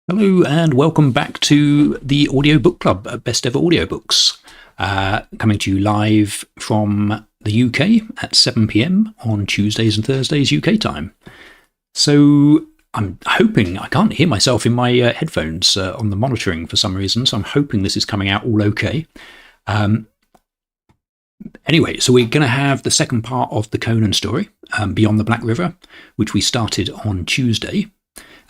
Hello and welcome back to the Audiobook Club at Best Ever Audiobooks, coming to you live from the UK at 7 p.m. on Tuesdays and Thursdays UK time. So I'm hoping, I can't hear myself in my headphones on the monitoring for some reason, so I'm hoping this is coming out all okay. Anyway, so we're going to have the second part of the Conan story, Beyond the Black River, which we started on Tuesday.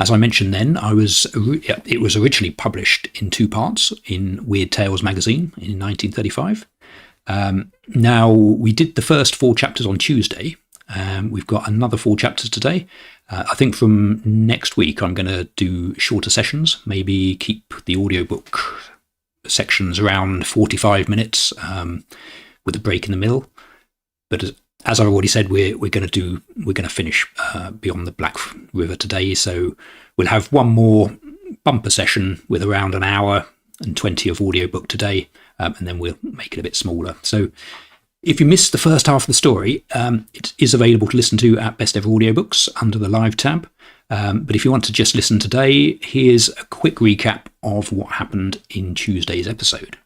As I mentioned then, it was originally published in two parts in Weird Tales magazine in 1935. Now, we did the first 4 chapters on Tuesday. We've got another 4 chapters today. I think from next week I'm going to do shorter sessions, maybe keep the audiobook sections around 45 minutes with a break in the middle. But as I've already said, we're going to finish Beyond the Black River today, so we'll have one more bumper session with around an hour and 20 of audiobook today, and then we'll make it a bit smaller. So if you missed the first half of the story, it is available to listen to at Best Ever Audiobooks under the Live tab. But if you want to just listen today, here's a quick recap of what happened in Tuesday's episode.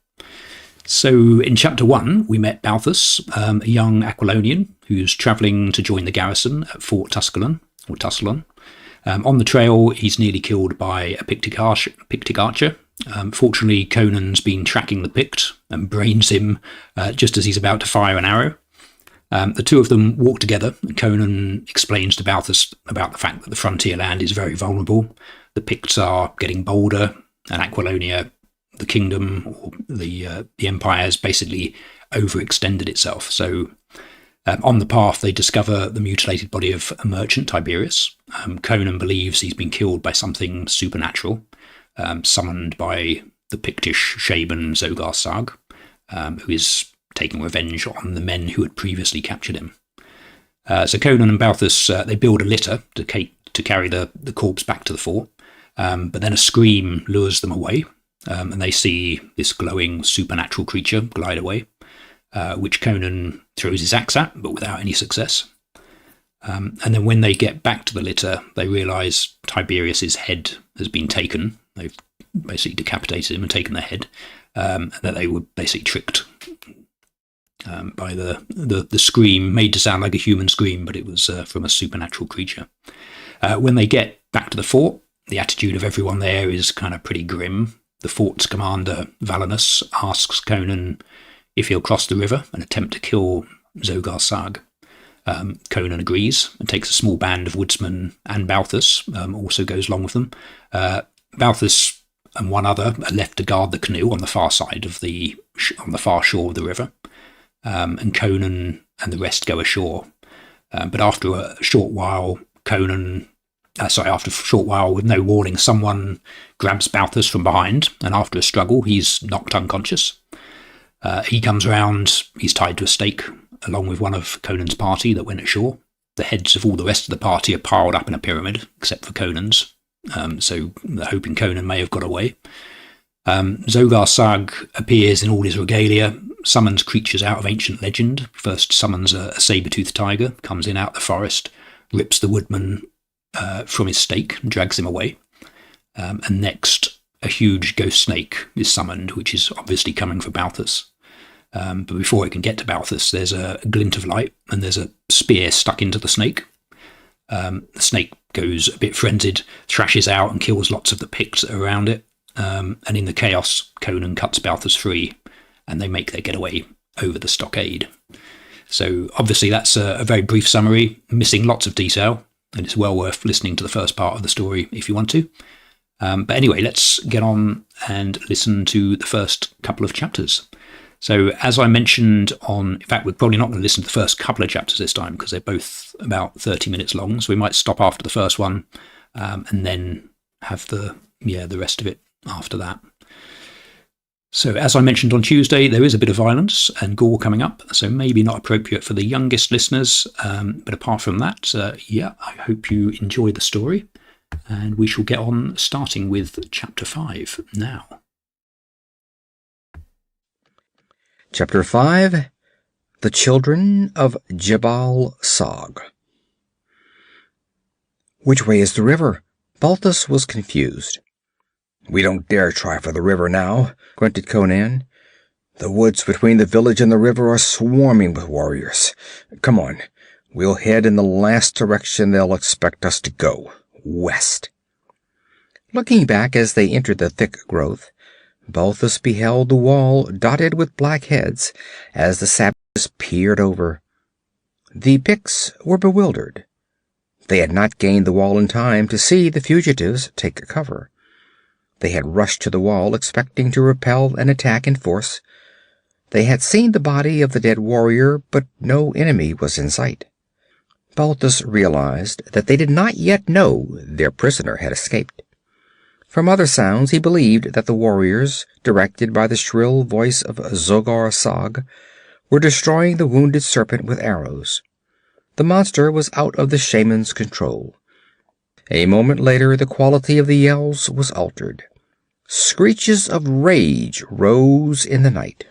So in chapter 1, we met Balthus, a young Aquilonian who's travelling to join the garrison at Fort Tusculum. On the trail, he's nearly killed by a Pictic archer. Fortunately, Conan's been tracking the Pict and brains him just as he's about to fire an arrow. The two of them walk together, and Conan explains to Balthus about the fact that the frontier land is very vulnerable. The Picts are getting bolder, and Aquilonia, the kingdom or the empire, has basically overextended itself. So on the path, they discover the mutilated body of a merchant, Tiberius. Conan believes he's been killed by something supernatural, summoned by the Pictish shaman Zogar Sag, who is taking revenge on the men who had previously captured him. So Conan and Balthus, they build a litter to carry the corpse back to the fort, but then a scream lures them away. And they see this glowing supernatural creature glide away, which Conan throws his axe at, but without any success. And then when they get back to the litter, they realise Tiberius's head has been taken. They've basically decapitated him and taken the head, and that they were basically tricked by the scream, made to sound like a human scream, but it was from a supernatural creature. When they get back to the fort, the attitude of everyone there is kind of pretty grim. The fort's commander, Valinus, asks Conan if he'll cross the river and attempt to kill Zogar Sag. Conan agrees and takes a small band of woodsmen, and Balthus also goes along with them. Balthus and one other are left to guard the canoe on the far side of on the far shore of the river, and Conan and the rest go ashore. But after a short while, with no warning, someone grabs Balthus from behind, and after a struggle, he's knocked unconscious. He comes round, he's tied to a stake, along with one of Conan's party that went ashore. The heads of all the rest of the party are piled up in a pyramid, except for Conan's, so they're hoping Conan may have got away. Zogar Sag appears in all his regalia, summons creatures out of ancient legend. First summons a saber-toothed tiger, comes in out of the forest, rips the woodman from his stake and drags him away. And next, a huge ghost snake is summoned, which is obviously coming for Balthus. But before it can get to Balthus, there's a glint of light, and there's a spear stuck into the snake. The snake goes a bit frenzied, thrashes out and kills lots of the Picts that are around it. And in the chaos, Conan cuts Balthus free, and they make their getaway over the stockade. So obviously that's a very brief summary, missing lots of detail, and it's well worth listening to the first part of the story if you want to. But anyway, let's get on and listen to the first couple of chapters. So as I mentioned in fact, we're probably not going to listen to the first couple of chapters this time because they're both about 30 minutes long. So we might stop after the first one and then have the rest of it after that. So as I mentioned on Tuesday, there is a bit of violence and gore coming up, so maybe not appropriate for the youngest listeners. But apart from that, I hope you enjoy the story. And we shall get on starting with Chapter 5 now. Chapter 5, The Children of Jabal Sag. Which way is the river? Balthus was confused. "We don't dare try for the river now," grunted Conan. "The woods between the village and the river are swarming with warriors. Come on. We'll head in the last direction they'll expect us to go, west." Looking back as they entered the thick growth, Balthus beheld the wall dotted with black heads as the savages peered over. The Picts were bewildered. They had not gained the wall in time to see the fugitives take cover. They had rushed to the wall expecting to repel an attack in force. They had seen the body of the dead warrior, but no enemy was in sight. Balthus realized that they did not yet know their prisoner had escaped. From other sounds he believed that the warriors, directed by the shrill voice of Zogar Sag, were destroying the wounded serpent with arrows. The monster was out of the shaman's control. A moment later the quality of the yells was altered. Screeches of rage rose in the night.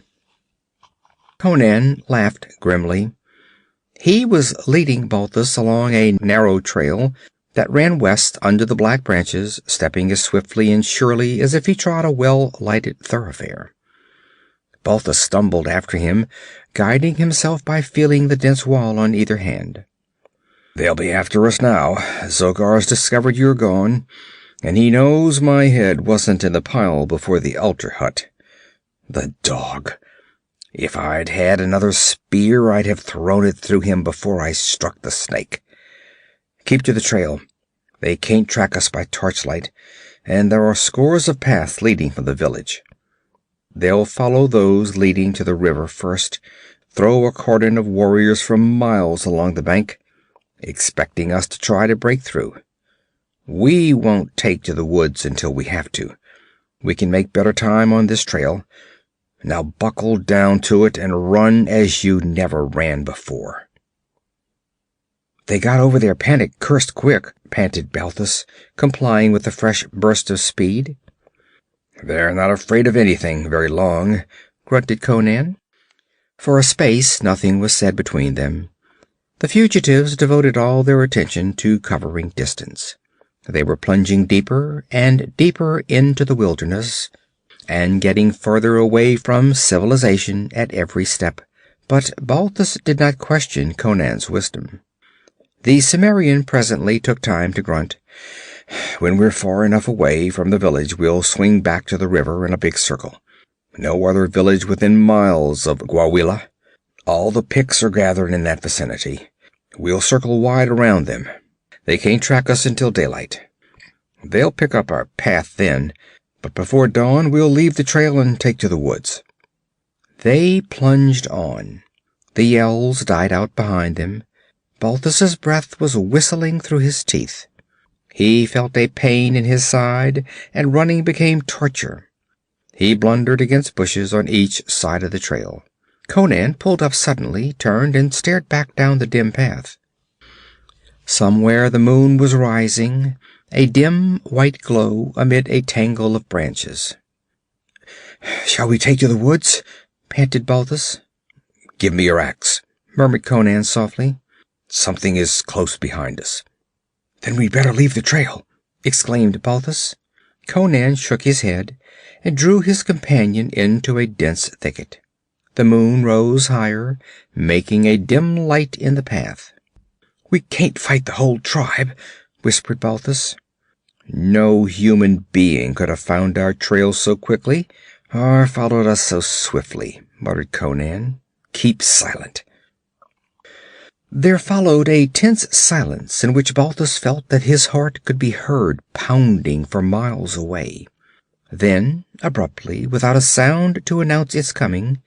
Conan laughed grimly. He was leading Balthus along a narrow trail that ran west under the black branches, stepping as swiftly and surely as if he trod a well-lighted thoroughfare. Balthus stumbled after him, guiding himself by feeling the dense wall on either hand. "They'll be after us now. Zogar's discovered you're gone, and he knows my head wasn't in the pile before the altar hut. The dog! If I'd had another spear, I'd have thrown it through him before I struck the snake. Keep to the trail. They can't track us by torchlight, and there are scores of paths leading from the village. They'll follow those leading to the river first, throw a cordon of warriors for miles along the bank, expecting us to try to break through. We won't take to the woods until we have to. We can make better time on this trail. Now buckle down to it and run as you never ran before." "They got over their panic cursed quick," panted Balthus, complying with a fresh burst of speed. "They're not afraid of anything very long," grunted Conan. For a space nothing was said between them. The fugitives devoted all their attention to covering distance. They were plunging deeper and deeper into the wilderness, and getting further away from civilization at every step. But Balthus did not question Conan's wisdom. The Cimmerian presently took time to grunt. "When we're far enough away from the village, we'll swing back to the river in a big circle. No other village within miles of Gwawela. All the Picts are gathered in that vicinity. We'll circle wide around them. They can't track us until daylight. They'll pick up our path then, but before dawn we'll leave the trail and take to the woods." They plunged on. The yells died out behind them. Balthus's breath was whistling through his teeth. He felt a pain in his side, and running became torture. He blundered against bushes on each side of the trail. Conan pulled up suddenly, turned, and stared back down the dim path. Somewhere the moon was rising, a dim white glow amid a tangle of branches. "Shall we take to the woods?" panted Balthus. "Give me your axe," murmured Conan softly. "Something is close behind us." "Then we'd better leave the trail," exclaimed Balthus. Conan shook his head and drew his companion into a dense thicket. The moon rose higher, making a dim light in the path. "We can't fight the whole tribe," whispered Balthus. "No human being could have found our trail so quickly, or followed us so swiftly," muttered Conan. "Keep silent." There followed a tense silence in which Balthus felt that his heart could be heard pounding for miles away. Then, abruptly, without a sound to announce its coming,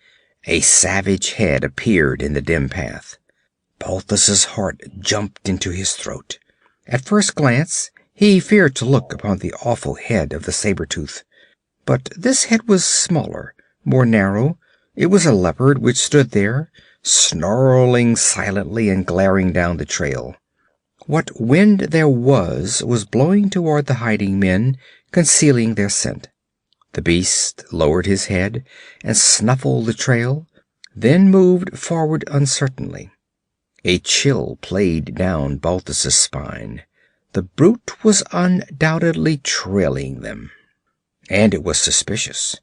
a savage head appeared in the dim path. Balthus's heart jumped into his throat. At first glance, he feared to look upon the awful head of the saber-tooth. But this head was smaller, more narrow. It was a leopard which stood there, snarling silently and glaring down the trail. What wind there was blowing toward the hiding men, concealing their scent. The beast lowered his head and snuffled the trail, then moved forward uncertainly. A chill played down Balthus's spine. The brute was undoubtedly trailing them. and it was suspicious.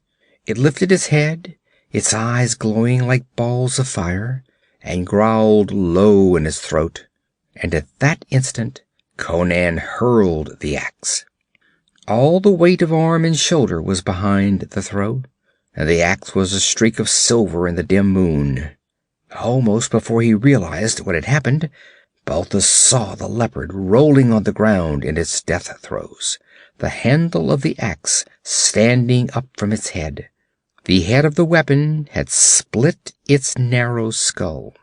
It lifted its head, its eyes glowing like balls of fire, and growled low in its throat. And at that instant Conan hurled the axe. All the weight of arm and shoulder was behind the throw, and the axe was a streak of silver in the dim moon. Almost before he realized what had happened, Balthus saw the leopard rolling on the ground in its death throes, the handle of the axe standing up from its head. The head of the weapon had split its narrow skull.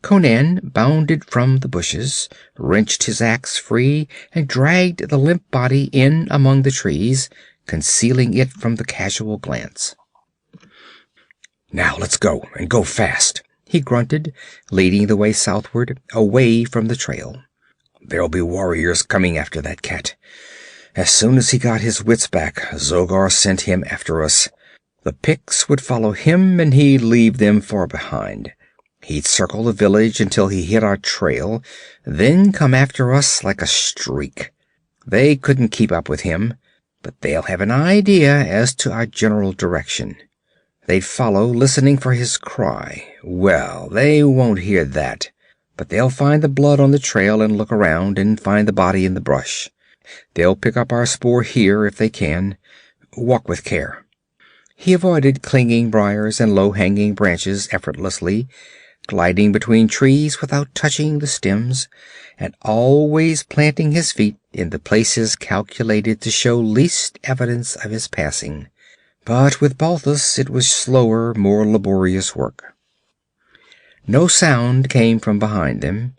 Conan bounded from the bushes, wrenched his axe free, and dragged the limp body in among the trees, concealing it from the casual glance. "Now let's go, and go fast," he grunted, leading the way southward, away from the trail. "There'll be warriors coming after that cat. As soon as he got his wits back, Zogar sent him after us. The Picts would follow him, and he'd leave them far behind. He'd circle the village until he hit our trail, then come after us like a streak. They couldn't keep up with him, but they'll have an idea as to our general direction. They'd follow, listening for his cry. Well, they won't hear that, but they'll find the blood on the trail and look around and find the body in the brush. They'll pick up our spoor here if they can. Walk with care." He avoided clinging briars and low-hanging branches effortlessly, gliding between trees without touching the stems, and always planting his feet in the places calculated to show least evidence of his passing. But with Balthus it was slower, more laborious work. No sound came from behind them.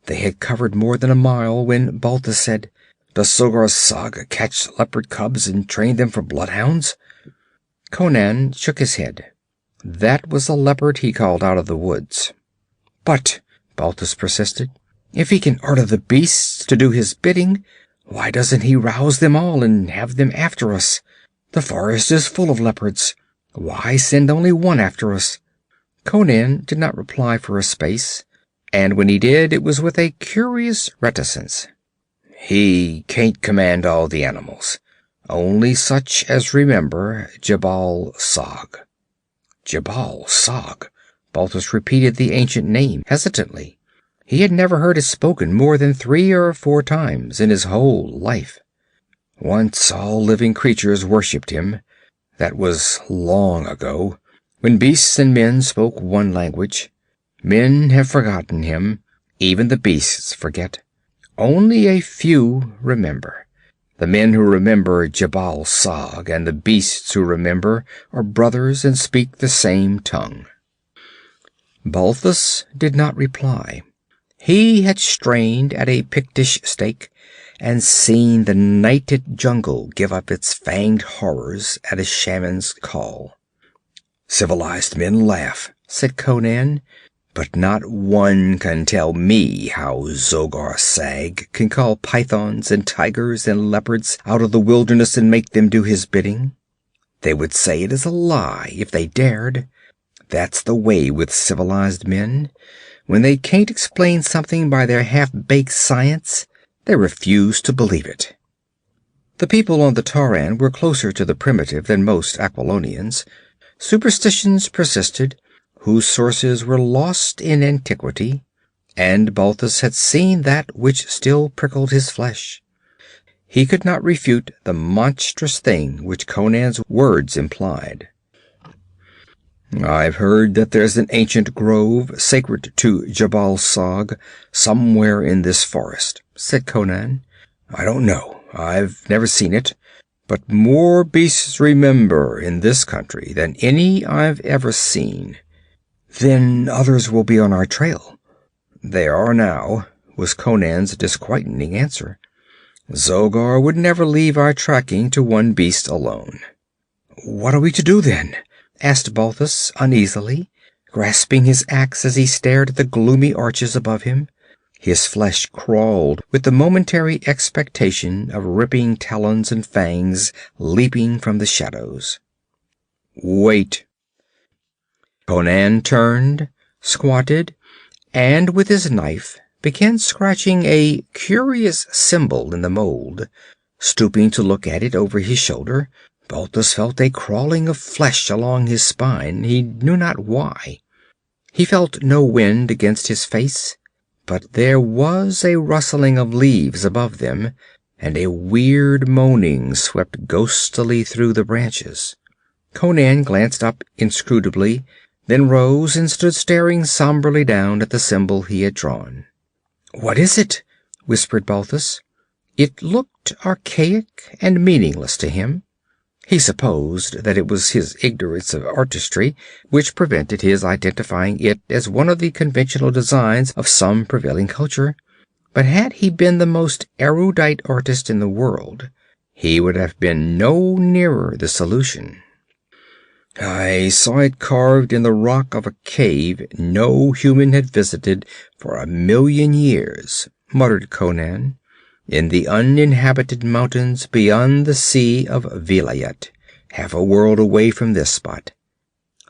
They had covered more than a mile when Balthus said, "Does Zogar Sag catch leopard cubs and train them for bloodhounds?" Conan shook his head. That was a leopard he called out of the woods. "But," Balthus persisted, "if he can order the beasts to do his bidding, why doesn't he rouse them all and have them after us? The forest is full of leopards. Why send only one after us?" Conan did not reply for a space, and when he did, it was with a curious reticence. "He can't command all the animals. Only such as remember Jabal Sag." Jabal Sag. Balthus repeated the ancient name hesitantly. He had never heard it spoken more than 3 or 4 times in his whole life. Once all living creatures worshipped him. That was long ago, when beasts and men spoke one language. Men have forgotten him. Even the beasts forget. Only a few remember. The men who remember Jabal Sag and the beasts who remember are brothers and speak the same tongue. Balthus did not reply. He had strained at a Pictish stake and seen the nighted jungle give up its fanged horrors at a shaman's call. "Civilized men laugh," said Conan, "but not one can tell me how Zogar Sag can call pythons and tigers and leopards out of the wilderness and make them do his bidding. They would say it is a lie if they dared. That's the way with civilized men. When they can't explain something by their half-baked science, they refuse to believe it." The people on the Tauran were closer to the primitive than most Aquilonians. Superstitions persisted, whose sources were lost in antiquity, and Balthus had seen that which still prickled his flesh. He could not refute the monstrous thing which Conan's words implied. "I've heard that there's an ancient grove sacred to Jabal Sag somewhere in this forest," said Conan. "I don't know. I've never seen it. But more beasts remember in this country than any I've ever seen." "Then others will be on our trail." "They are now," was Conan's disquieting answer. "Zogar would never leave our tracking to one beast alone." "What are we to do then?" asked Balthus uneasily, grasping his axe as he stared at the gloomy arches above him. His flesh crawled with the momentary expectation of ripping talons and fangs leaping from the shadows. "Wait." Conan turned, squatted, and with his knife began scratching a curious symbol in the mold. Stooping to look at it over his shoulder, Balthus felt a crawling of flesh along his spine, he knew not why. He felt no wind against his face, but there was a rustling of leaves above them, and a weird moaning swept ghostily through the branches. Conan glanced up inscrutably, then rose and stood staring somberly down at the symbol he had drawn. "What is it?" whispered Balthus. It looked archaic and meaningless to him. He supposed that it was his ignorance of artistry which prevented his identifying it as one of the conventional designs of some prevailing culture, but had he been the most erudite artist in the world, he would have been no nearer the solution. "I saw it carved in the rock of a cave no human had visited for 1,000,000 years," muttered Conan, "in the uninhabited mountains beyond the Sea of Vilayet, half a world away from this spot.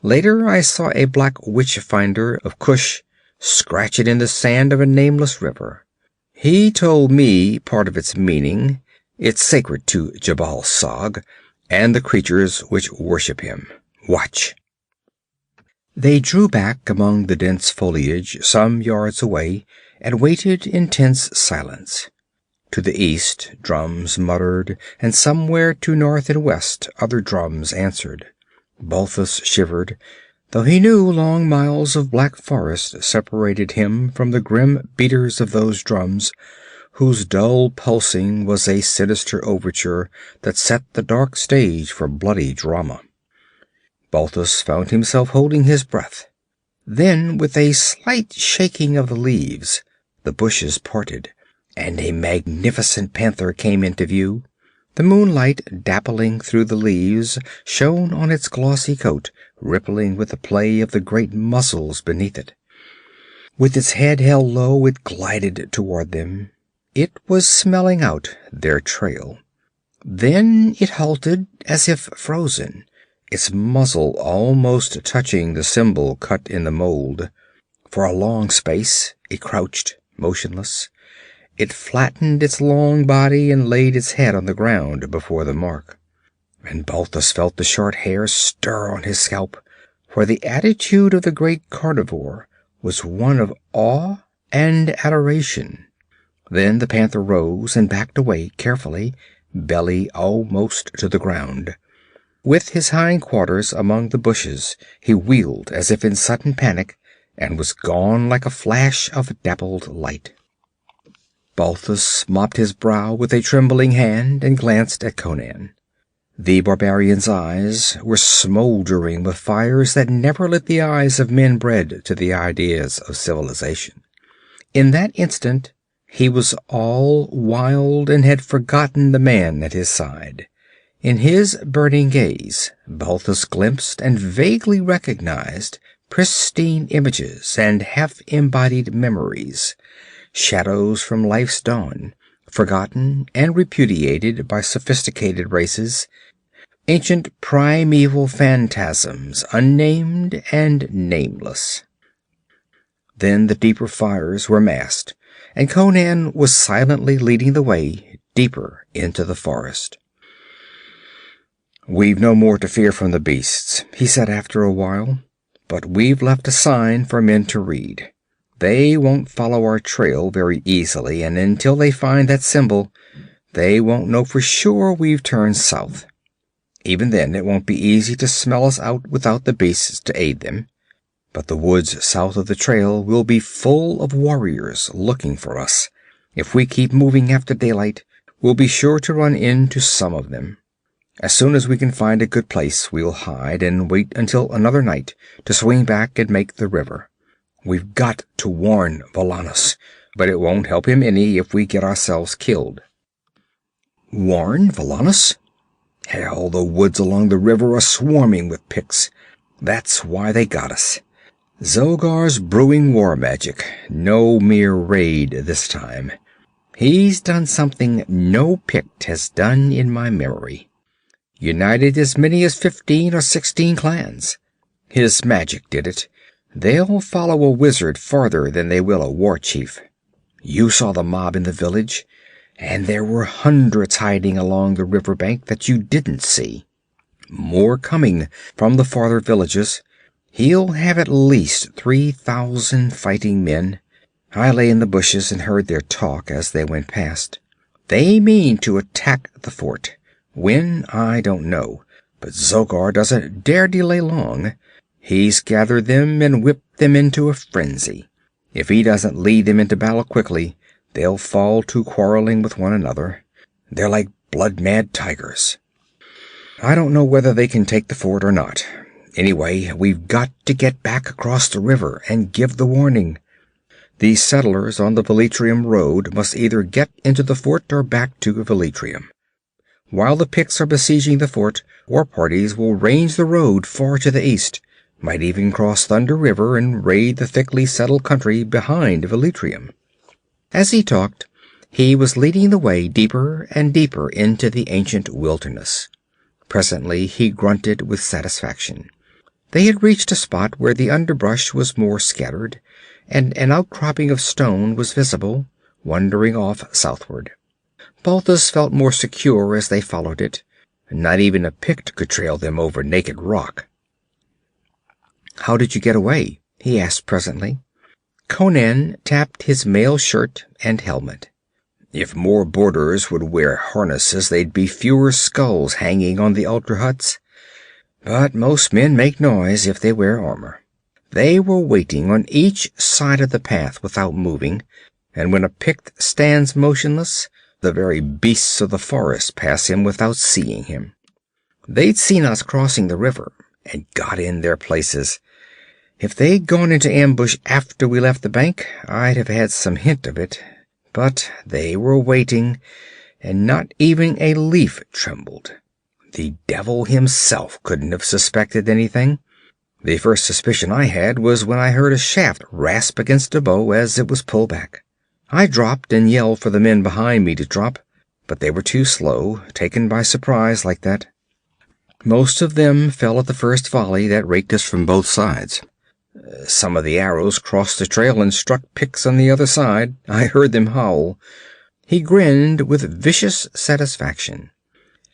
Later I saw a black witch-finder of Kush scratch it in the sand of a nameless river. He told me part of its meaning. It's sacred to Jabal Sag and the creatures which worship him. Watch." They drew back among the dense foliage some yards away and waited in tense silence. To the east, drums muttered, and somewhere to north and west other drums answered. Balthus shivered, though he knew long miles of black forest separated him from the grim beaters of those drums, whose dull pulsing was a sinister overture that set the dark stage for bloody drama. Balthus found himself holding his breath. Then, with a slight shaking of the leaves, the bushes parted, and a magnificent panther came into view. The moonlight, dappling through the leaves, shone on its glossy coat, rippling with the play of the great muscles beneath it. With its head held low, it glided toward them. It was smelling out their trail. Then it halted, as if frozen, its muzzle almost touching the symbol cut in the mold. For a long space it crouched, motionless. It flattened its long body and laid its head on the ground before the mark. And Balthus felt the short hair stir on his scalp, for the attitude of the great carnivore was one of awe and adoration. Then the panther rose and backed away carefully, belly almost to the ground. With his hind quarters among the bushes, he wheeled as if in sudden panic, and was gone like a flash of dappled light. Balthus mopped his brow with a trembling hand and glanced at Conan. The barbarian's eyes were smoldering with fires that never lit the eyes of men bred to the ideas of civilization. In that instant he was all wild and had forgotten the man at his side. In his burning gaze, Balthus glimpsed and vaguely recognized pristine images and half-embodied memories, shadows from life's dawn, forgotten and repudiated by sophisticated races, ancient primeval phantasms, unnamed and nameless. Then the deeper fires were masked, and Conan was silently leading the way deeper into the forest. "We've no more to fear from the beasts," he said after a while, "but we've left a sign for men to read. They won't follow our trail very easily, and until they find that symbol, they won't know for sure we've turned south. Even then, it won't be easy to smell us out without the beasts to aid them. But the woods south of the trail will be full of warriors looking for us. If we keep moving after daylight, we'll be sure to run into some of them. As soon as we can find a good place, we'll hide and wait until another night to swing back and make the river. We've got to warn Valanos, but it won't help him any if we get ourselves killed." "Warn Valanos? Hell, the woods along the river are swarming with Picts. That's why they got us. Zogar's brewing war magic, no mere raid this time. He's done something no Pict has done in my memory. United as many as 15 or 16 clans. His magic did it. They'll follow a wizard farther than they will a war chief. You saw the mob in the village, and there were hundreds hiding along the river bank that you didn't see. More coming from the farther villages. He'll have at least 3,000 fighting men. I lay in the bushes and heard their talk as they went past. They mean to attack the fort. When, I don't know, but Zogar doesn't dare delay long. He's gathered them and whipped them into a frenzy. If he doesn't lead them into battle quickly, they'll fall to quarreling with one another. They're like blood-mad tigers. I don't know whether they can take the fort or not. Anyway, we've got to get back across the river and give the warning. These settlers on the Velitrium road must either get into the fort or back to Velitrium. While the Picts are besieging the fort, war parties will range the road far to the east, might even cross Thunder River and raid the thickly settled country behind Velitrium. As he talked, he was leading the way deeper and deeper into the ancient wilderness. Presently he grunted with satisfaction. They had reached a spot where the underbrush was more scattered, and an outcropping of stone was visible, wandering off southward. Balthus felt more secure as they followed it. Not even a Pict could trail them over naked rock. "How did you get away?" he asked presently. Conan tapped his mail shirt and helmet. "If more boarders would wear harnesses, there'd be fewer skulls hanging on the altar huts. But most men make noise if they wear armor." They were waiting on each side of the path without moving, and when a Pict stands motionless, the very beasts of the forest pass him without seeing him. They'd seen us crossing the river and got in their places. If they'd gone into ambush after we left the bank, I'd have had some hint of it. But they were waiting, and not even a leaf trembled. The devil himself couldn't have suspected anything. The first suspicion I had was when I heard a shaft rasp against a bow as it was pulled back. I dropped and yelled for the men behind me to drop, but they were too slow, taken by surprise like that. Most of them fell at the first volley that raked us from both sides. Some of the arrows crossed the trail and struck Picts on the other side. I heard them howl. He grinned with vicious satisfaction.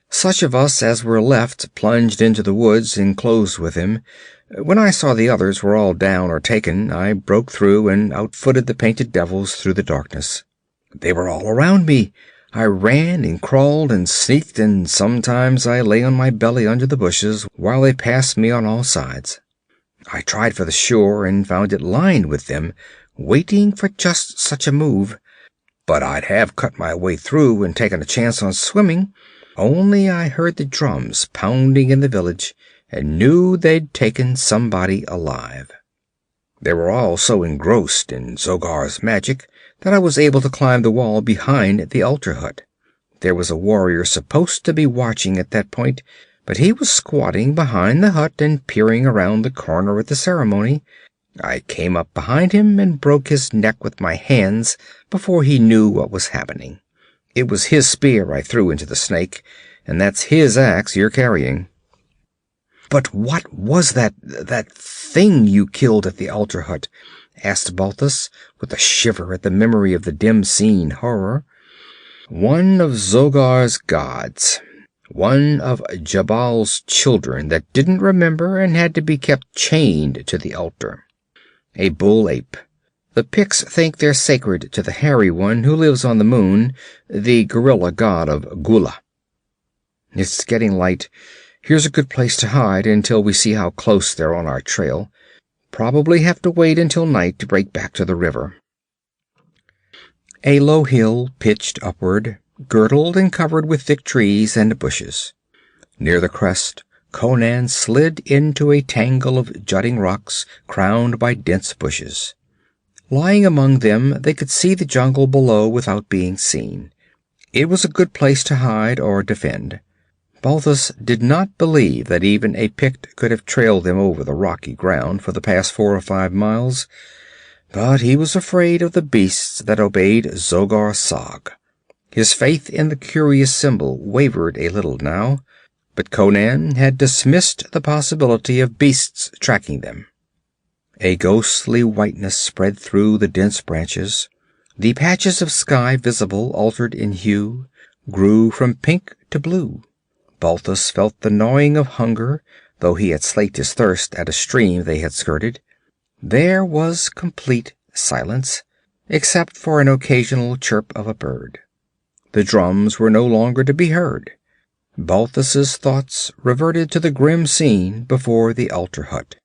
Such of us as were left plunged into the woods and closed with him. When I saw the others were all down or taken, I broke through and outfooted the painted devils through the darkness. They were all around me. I ran and crawled and sneaked, and sometimes I lay on my belly under the bushes while they passed me on all sides. I tried for the shore and found it lined with them, waiting for just such a move. But I'd have cut my way through and taken a chance on swimming, only I heard the drums pounding in the village and knew they'd taken somebody alive. They were all so engrossed in Zogar's magic that I was able to climb the wall behind the altar hut. There was a warrior supposed to be watching at that point, but he was squatting behind the hut and peering around the corner at the ceremony. I came up behind him and broke his neck with my hands before he knew what was happening. It was his spear I threw into the snake, and that's his axe you're carrying. "But what was that thing you killed at the altar hut?" asked Balthus, with a shiver at the memory of the dim-seen horror. "One of Zogar's gods. One of Jabal's children that didn't remember and had to be kept chained to the altar. A bull ape. The Picts think they're sacred to the hairy one who lives on the moon, the gorilla god of Gula. It's getting light. Here's a good place to hide until we see how close they're on our trail. Probably have to wait until night to break back to the river." A low hill pitched upward, girdled and covered with thick trees and bushes. Near the crest, Conan slid into a tangle of jutting rocks crowned by dense bushes. Lying among them, they could see the jungle below without being seen. It was a good place to hide or defend. Balthus did not believe that even a Pict could have trailed them over the rocky ground for the past 4 or 5 miles, but he was afraid of the beasts that obeyed Zogar Sag. His faith in the curious symbol wavered a little now, but Conan had dismissed the possibility of beasts tracking them. A ghostly whiteness spread through the dense branches. The patches of sky visible altered in hue, grew from pink to blue. Balthus felt the gnawing of hunger, though he had slaked his thirst at a stream they had skirted. There was complete silence, except for an occasional chirp of a bird. The drums were no longer to be heard. Balthus's thoughts reverted to the grim scene before the altar hut.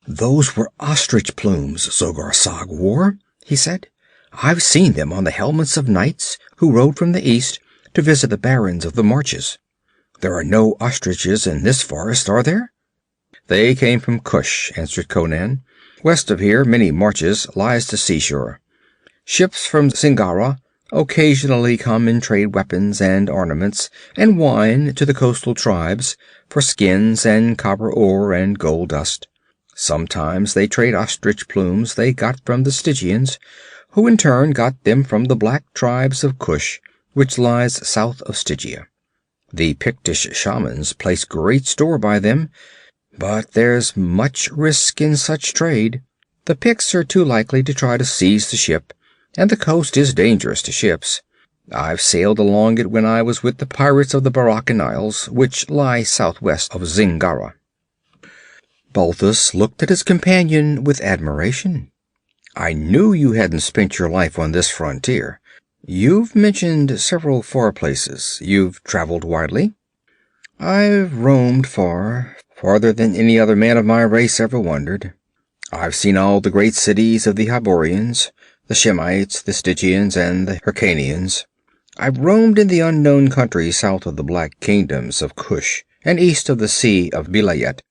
"Those were ostrich plumes Zogar Sag wore," he said. "I've seen them on the helmets of knights who rode from the east to visit the barons of the marches. There are no ostriches in this forest, are there?" "They came from Kush," answered Conan. "West of here, many marches, lies the seashore. Ships from Zingara occasionally come and trade weapons and ornaments and wine to the coastal tribes for skins and copper ore and gold dust. Sometimes they trade ostrich plumes they got from the Stygians, who in turn got them from the black tribes of Kush, which lies south of Stygia. The Pictish shamans place great store by them, but there's much risk in such trade. The Picts are too likely to try to seize the ship, and the coast is dangerous to ships. I've sailed along it when I was with the pirates of the Barachan Isles, which lie southwest of Zingara." Balthus looked at his companion with admiration. "I knew you hadn't spent your life on this frontier. You've mentioned several far places. You've traveled widely?" "I've roamed far, farther than any other man of my race ever wandered. I've seen all the great cities of the Hyborians, the Shemites, the Stygians, and the Hyrcanians. I've roamed in the unknown country south of the Black Kingdoms of Kush and east of the Sea of Vilayet.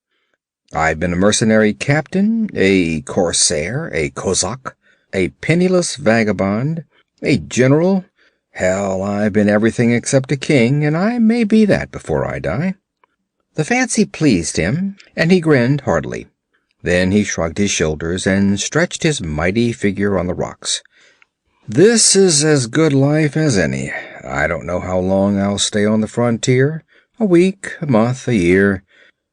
I've been a mercenary captain, a corsair, a kozak, a penniless vagabond, a general. Hell, I've been everything except a king, and I may be that before I die." The fancy pleased him, and he grinned heartily. Then he shrugged his shoulders and stretched his mighty figure on the rocks. "This is as good life as any. I don't know how long I'll stay on the frontier. A week, a month, a year.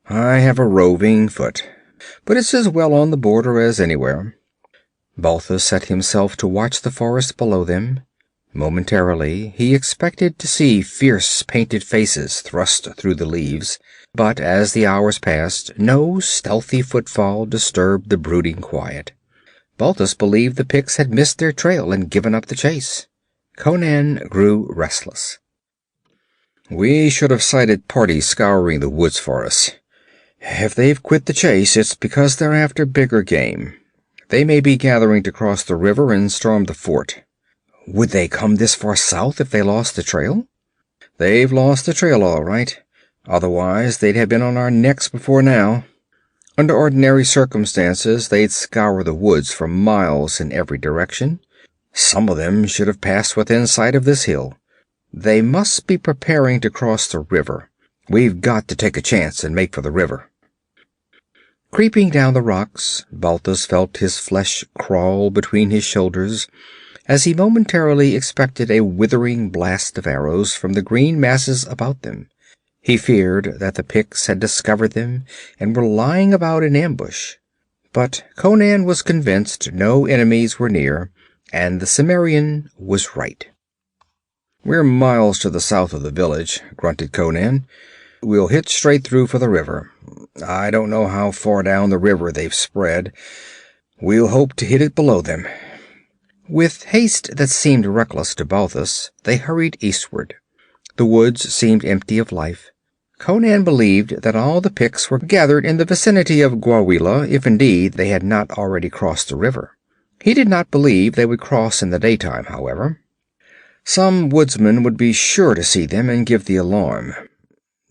I have a roving foot. But it's as well on the border as anywhere." Balthus set himself to watch the forest below them. Momentarily, he expected to see fierce painted faces thrust through the leaves, but as the hours passed, no stealthy footfall disturbed the brooding quiet. Balthus believed the Picts had missed their trail and given up the chase. Conan grew restless. "We should have sighted parties scouring the woods for us. If they've quit the chase, it's because they're after bigger game. They may be gathering to cross the river and storm the fort." "Would they come this far south if they lost the trail?" "They've lost the trail, all right. Otherwise, they'd have been on our necks before now. Under ordinary circumstances, they'd scour the woods for miles in every direction. Some of them should have passed within sight of this hill. They must be preparing to cross the river. We've got to take a chance and make for the river." Creeping down the rocks, Balthus felt his flesh crawl between his shoulders as he momentarily expected a withering blast of arrows from the green masses about them. He feared that the Picts had discovered them and were lying about in ambush. But Conan was convinced no enemies were near, and the Cimmerian was right. "We're miles to the south of the village," grunted Conan. "We'll hit straight through for the river. I don't know how far down the river they've spread. We'll hope to hit it below them." With haste that seemed reckless to Balthus, they hurried eastward. The woods seemed empty of life. Conan believed that all the Picts were gathered in the vicinity of Gwawela, if indeed they had not already crossed the river. He did not believe they would cross in the daytime, however. Some woodsman would be sure to see them and give the alarm.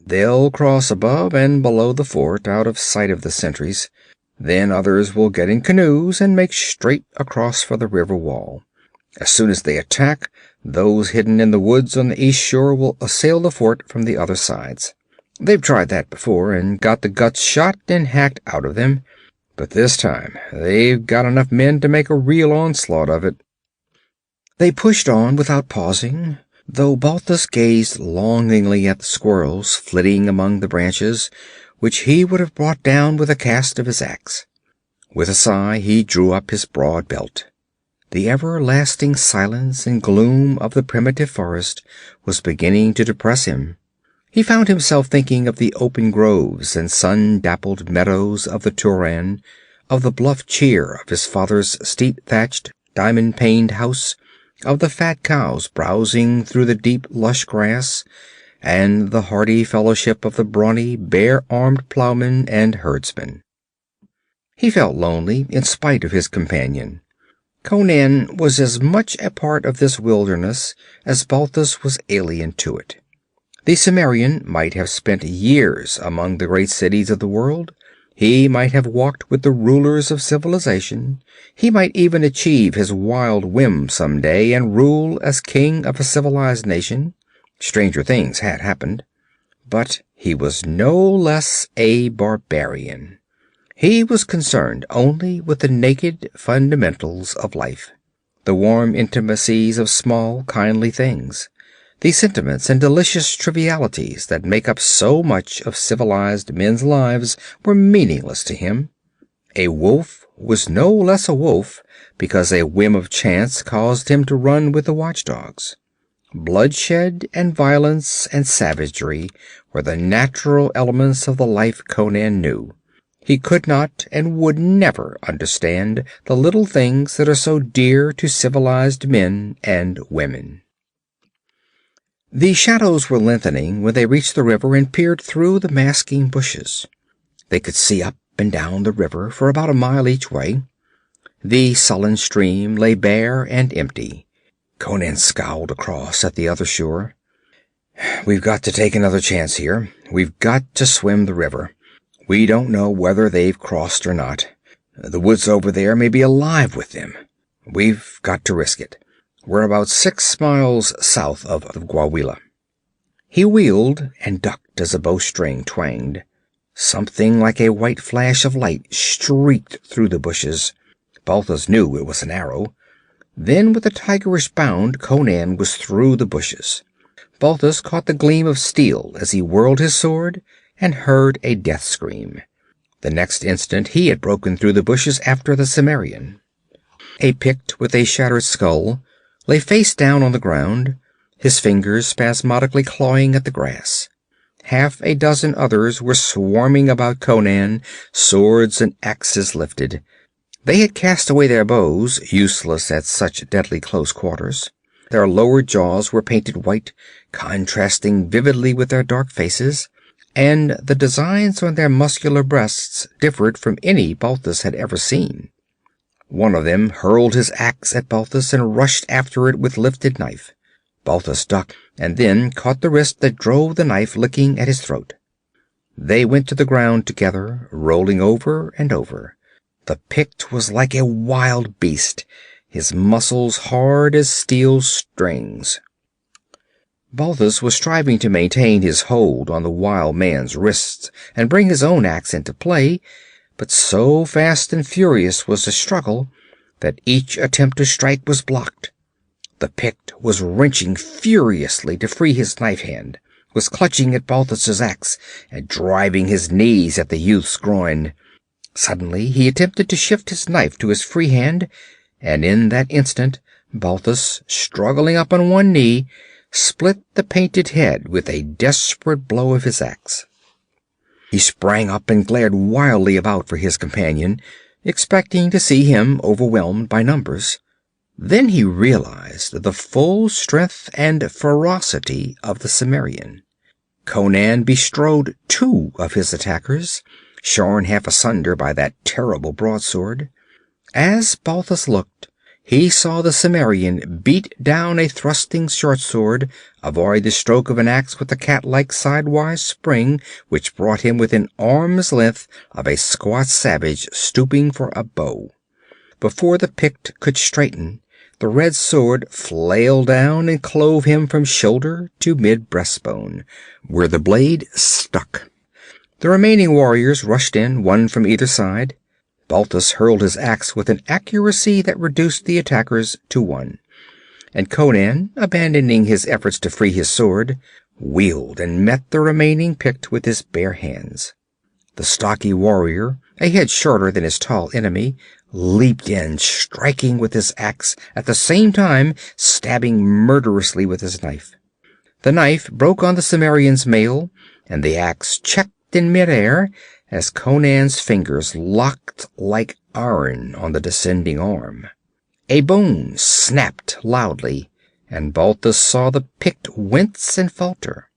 They'll cross above and below the fort, out of sight of the sentries. Then others will get in canoes and make straight across for the river wall. As soon as they attack, those hidden in the woods on the east shore will assail the fort from the other sides. They've tried that before and got the guts shot and hacked out of them, but this time they've got enough men to make a real onslaught of it. They pushed on without pausing, though Balthus gazed longingly at the squirrels flitting among the branches, which he would have brought down with a cast of his axe. With a sigh he drew up his broad belt. The everlasting silence and gloom of the primitive forest was beginning to depress him. He found himself thinking of the open groves and sun-dappled meadows of the Turan, of the bluff cheer of his father's steep-thatched, diamond-paned house, of the fat cows browsing through the deep, lush grass, and the hearty fellowship of the brawny, bare-armed plowmen and herdsmen. He felt lonely in spite of his companion. Conan was as much a part of this wilderness as Balthus was alien to it. The Cimmerian might have spent years among the great cities of the world. He might have walked with the rulers of civilization. He might even achieve his wild whim some day and rule as king of a civilized nation. Stranger things had happened. But he was no less a barbarian. He was concerned only with the naked fundamentals of life, the warm intimacies of small, kindly things. The sentiments and delicious trivialities that make up so much of civilized men's lives were meaningless to him. A wolf was no less a wolf because a whim of chance caused him to run with the watchdogs. Bloodshed and violence and savagery were the natural elements of the life Conan knew. He could not and would never understand the little things that are so dear to civilized men and women. The shadows were lengthening when they reached the river and peered through the masking bushes. They could see up and down the river for about a mile each way. The sullen stream lay bare and empty. Conan scowled across at the other shore. "We've got to take another chance here. We've got to swim the river. We don't know whether they've crossed or not. The woods over there may be alive with them. We've got to risk it. We're about 6 miles south of Gwawela." He wheeled and ducked as a bowstring twanged. Something like a white flash of light streaked through the bushes. Balthus knew it was an arrow. Then with a tigerish bound Conan was through the bushes. Balthus caught the gleam of steel as he whirled his sword and heard a death scream. The next instant he had broken through the bushes after the Cimmerian. A Pict with a shattered skull lay face down on the ground, his fingers spasmodically clawing at the grass. Half a dozen others were swarming about Conan, swords and axes lifted. They had cast away their bows, useless at such deadly close quarters. Their lower jaws were painted white, contrasting vividly with their dark faces, and the designs on their muscular breasts differed from any Balthus had ever seen. One of them hurled his axe at Balthus and rushed after it with lifted knife. Balthus ducked and then caught the wrist that drove the knife licking at his throat. They went to the ground together, rolling over and over. The Pict was like a wild beast, his muscles hard as steel strings. Balthus was striving to maintain his hold on the wild man's wrists and bring his own axe into play, but so fast and furious was the struggle that each attempt to strike was blocked. The Pict was wrenching furiously to free his knife hand, was clutching at Balthus's axe and driving his knees at the youth's groin. Suddenly he attempted to shift his knife to his free hand, and in that instant Balthus, struggling up on one knee, split the painted head with a desperate blow of his axe. He sprang up and glared wildly about for his companion, expecting to see him overwhelmed by numbers. Then he realized the full strength and ferocity of the Cimmerian. Conan bestrode 2 of his attackers, shorn half asunder by that terrible broadsword. As Balthus looked, he saw the Cimmerian beat down a thrusting short-sword, avoid the stroke of an axe with a cat-like sidewise spring which brought him within arm's length of a squat savage stooping for a bow. Before the Pict could straighten, the red sword flailed down and clove him from shoulder to mid-breastbone, where the blade stuck. The remaining warriors rushed in, one from either side. Balthus hurled his axe with an accuracy that reduced the attackers to 1, and Conan, abandoning his efforts to free his sword, wheeled and met the remaining Pict with his bare hands. The stocky warrior, a head shorter than his tall enemy, leaped in, striking with his axe, at the same time stabbing murderously with his knife. The knife broke on the Cimmerian's mail, and the axe checked in midair as Conan's fingers locked like iron on the descending arm. A bone snapped loudly, and Balthus saw the Pict wince and falter.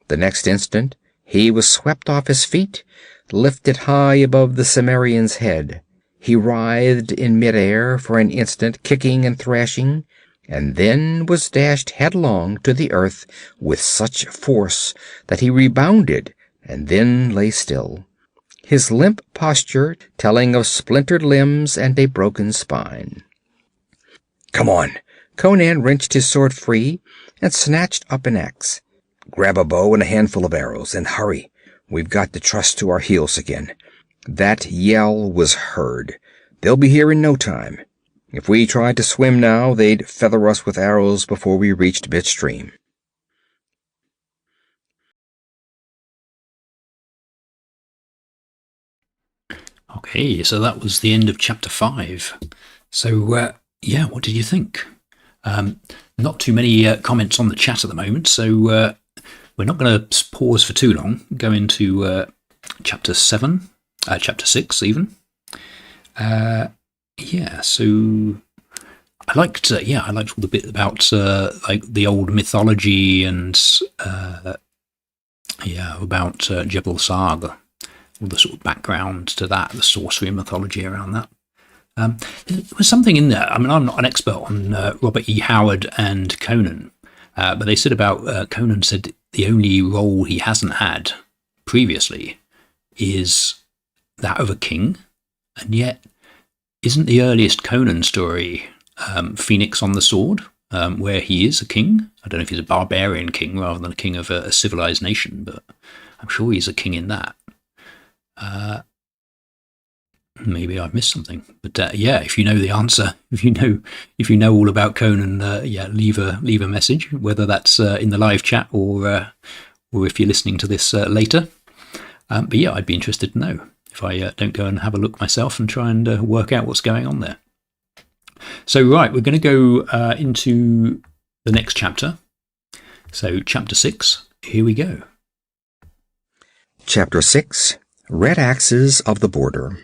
The next instant he was swept off his feet, lifted high above the Cimmerian's head. He writhed in midair for an instant, kicking and thrashing, and then was dashed headlong to the earth with such force that he rebounded and then lay still, his limp posture telling of splintered limbs and a broken spine. "Come on!" Conan wrenched his sword free and snatched up an axe. "Grab a bow and a handful of arrows, and hurry. We've got to trust to our heels again. That yell was heard. They'll be here in no time. If we tried to swim now, they'd feather us with arrows before we reached midstream." Okay, so that was the end of chapter 5. So, yeah, what did you think? Not too many comments on the chat at the moment, so we're not going to pause for too long. Go into chapter 7, chapter 6 even. Yeah, so I liked all the bit about like the old mythology and about Jebel Sarg, all the sort of background to that, the sorcery mythology around that. There was something in there. I mean, I'm not an expert on Robert E. Howard and Conan, but they said about Conan said the only role he hasn't had previously is that of a king, and yet isn't the earliest Conan story Phoenix on the Sword, where he is a king? I don't know if he's a barbarian king rather than a king of a civilized nation, but I'm sure he's a king in that. Maybe I've missed something, but yeah, if you know the answer, if you know all about Conan, leave a message, whether that's in the live chat or if you're listening to this later. But yeah, I'd be interested to know if I don't go and have a look myself and try and work out what's going on there. So right, we're going to go into the next chapter. So chapter 6, here we go. Chapter 6, Red Axes of the Border.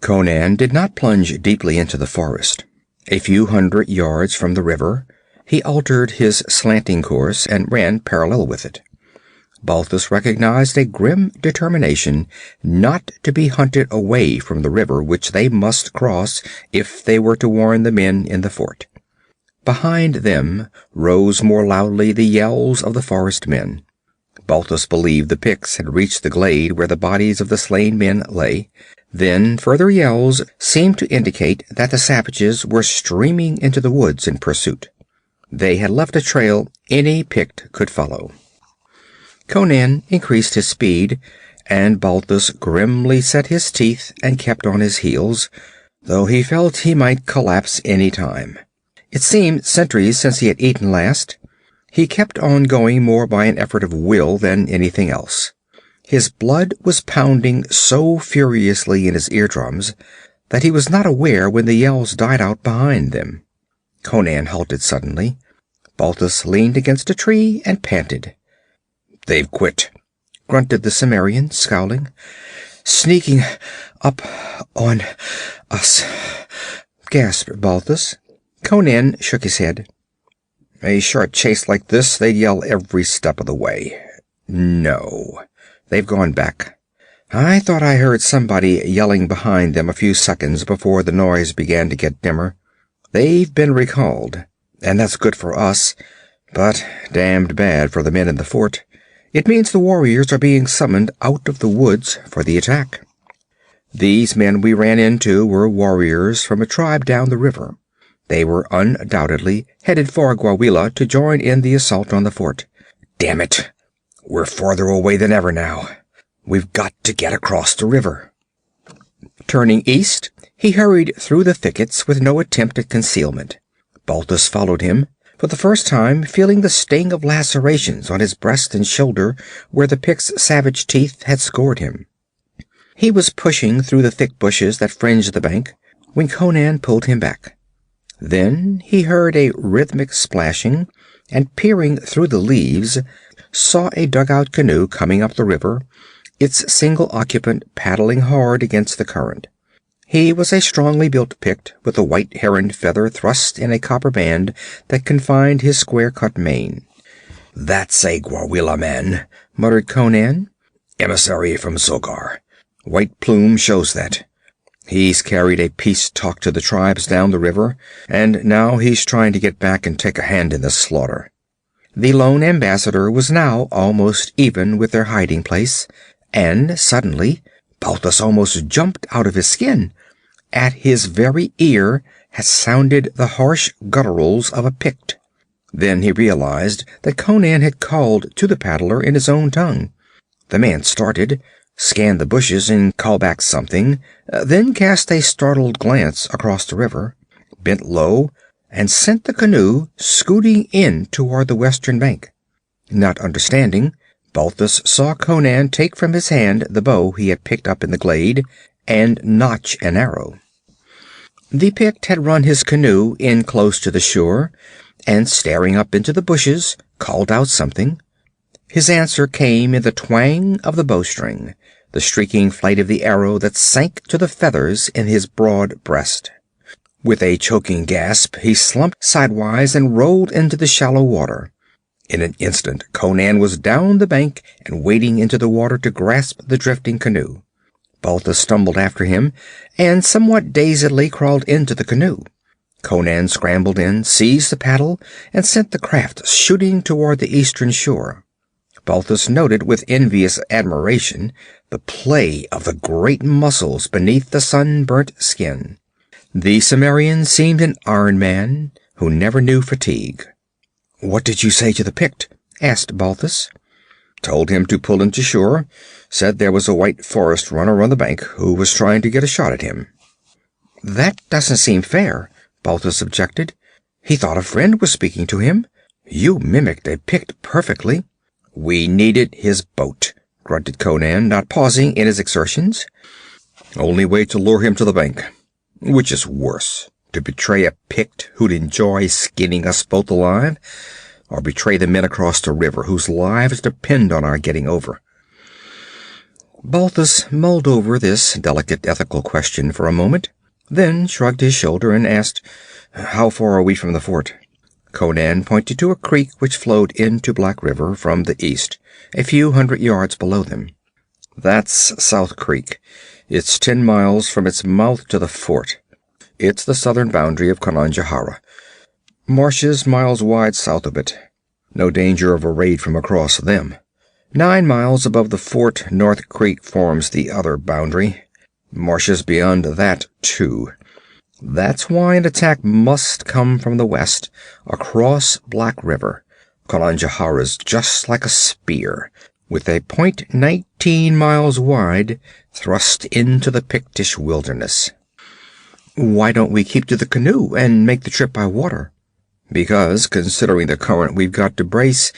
Conan did not plunge deeply into the forest. A few hundred yards from the river, he altered his slanting course and ran parallel with it. Balthus recognized a grim determination not to be hunted away from the river which they must cross if they were to warn the men in the fort. Behind them rose more loudly the yells of the forest men. Balthus believed the Picts had reached the glade where the bodies of the slain men lay. Then further yells seemed to indicate that the savages were streaming into the woods in pursuit. They had left a trail any Pict could follow. Conan increased his speed, and Balthus grimly set his teeth and kept on his heels, though he felt he might collapse any time. It seemed centuries since he had eaten last. He kept on going more by an effort of will than anything else. His blood was pounding so furiously in his eardrums that he was not aware when the yells died out behind them. Conan halted suddenly. Balthus leaned against a tree and panted. "They've quit," grunted the Cimmerian, scowling. "Sneaking up on us," gasped Balthus. Conan shook his head. "A short chase like this, they'd yell every step of the way. No. They've gone back. I thought I heard somebody yelling behind them a few seconds before the noise began to get dimmer. They've been recalled, and that's good for us, but damned bad for the men in the fort. It means the warriors are being summoned out of the woods for the attack. These men we ran into were warriors from a tribe down the river. They were undoubtedly headed for Gwawela to join in the assault on the fort. Damn it! We're farther away than ever now. We've got to get across the river." Turning east, he hurried through the thickets with no attempt at concealment. Balthus followed him, for the first time feeling the sting of lacerations on his breast and shoulder where the Pict's savage teeth had scored him. He was pushing through the thick bushes that fringed the bank when Conan pulled him back. Then he heard a rhythmic splashing, and peering through the leaves, saw a dugout canoe coming up the river, its single occupant paddling hard against the current. He was a strongly built Pict with a white heron feather thrust in a copper band that confined his square-cut mane. "That's a Gwawela man," muttered Conan. "Emissary from Zogar. White plume shows that. He's carried a peace talk to the tribes down the river, and now he's trying to get back and take a hand in the slaughter." The lone ambassador was now almost even with their hiding place, and suddenly Balthus almost jumped out of his skin. At his very ear had sounded the harsh gutturals of a Pict. Then he realized that Conan had called to the paddler in his own tongue. The man started, scanned the bushes and called back something, then cast a startled glance across the river, bent low, and sent the canoe scooting in toward the western bank. Not understanding, Balthus saw Conan take from his hand the bow he had picked up in the glade and notch an arrow. The Pict had run his canoe in close to the shore, and staring up into the bushes, called out something. His answer came in the twang of the bowstring, the streaking flight of the arrow that sank to the feathers in his broad breast. With a choking gasp, he slumped sidewise and rolled into the shallow water. In an instant, Conan was down the bank and wading into the water to grasp the drifting canoe. Balthus stumbled after him and somewhat dazedly crawled into the canoe. Conan scrambled in, seized the paddle, and sent the craft shooting toward the eastern shore. Balthus noted with envious admiration the play of the great muscles beneath the sunburnt skin. The Cimmerian seemed an iron man who never knew fatigue. "What did you say to the Pict?" asked Balthus. "Told him to pull into shore. Said there was a white forest runner on the bank who was trying to get a shot at him." "That doesn't seem fair," Balthus objected. "He thought a friend was speaking to him. You mimicked a Pict perfectly." "We needed his boat," grunted Conan, not pausing in his exertions. "Only way to lure him to the bank. Which is worse, to betray a Pict who'd enjoy skinning us both alive, or betray the men across the river whose lives depend on our getting over?" Balthus mulled over this delicate ethical question for a moment, then shrugged his shoulder and asked, "How far are we from the fort?" Conan pointed to a creek which flowed into Black River from the east, a few hundred yards below them. "That's South Creek. It's 10 miles from its mouth to the fort. It's the southern boundary of Conanjahara. Marshes miles wide south of it. No danger of a raid from across them. 9 miles above the fort, North Creek forms the other boundary. Marshes beyond that, too. That's why an attack must come from the west, across Black River. Conanjahara's just like a spear, with a point 19 miles wide, thrust into the Pictish wilderness." "Why don't we keep to the canoe and make the trip by water?" "Because, considering the current we've got to brace,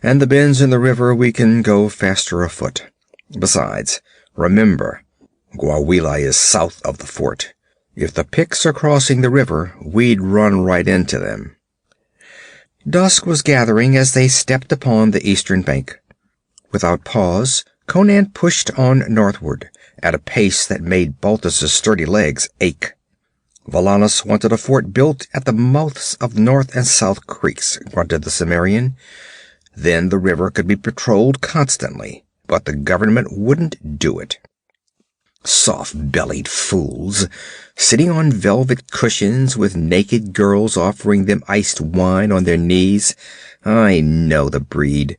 and the bends in the river, we can go faster afoot. Besides, remember, Gwawela is south of the fort. If the Picts are crossing the river, we'd run right into them." Dusk was gathering as they stepped upon the eastern bank. Without pause, Conan pushed on northward, at a pace that made Balthus's sturdy legs ache. "Valanis wanted a fort built at the mouths of North and South Creeks," grunted the Cimmerian. "Then the river could be patrolled constantly, but the government wouldn't do it. Soft-bellied fools, sitting on velvet cushions with naked girls offering them iced wine on their knees. I know the breed.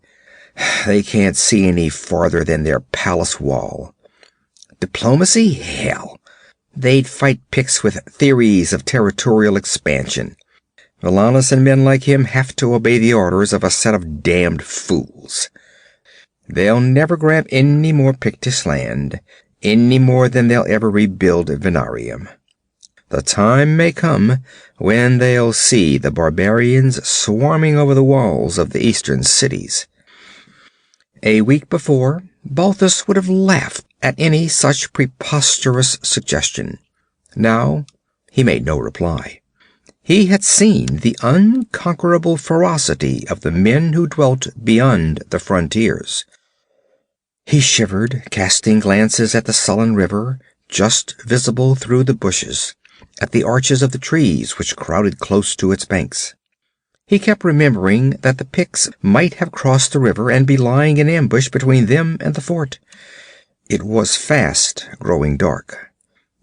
They can't see any farther than their palace wall. Diplomacy? Hell! They'd fight Picts with theories of territorial expansion. Valanis and men like him have to obey the orders of a set of damned fools. They'll never grab any more Pictish land, any more than they'll ever rebuild Venarium. The time may come when they'll see the barbarians swarming over the walls of the eastern cities." A week before, Balthus would have laughed at any such preposterous suggestion. Now he made no reply. He had seen the unconquerable ferocity of the men who dwelt beyond the frontiers. He shivered, casting glances at the sullen river, just visible through the bushes, at the arches of the trees which crowded close to its banks. He kept remembering that the Picts might have crossed the river and be lying in ambush between them and the fort. It was fast growing dark.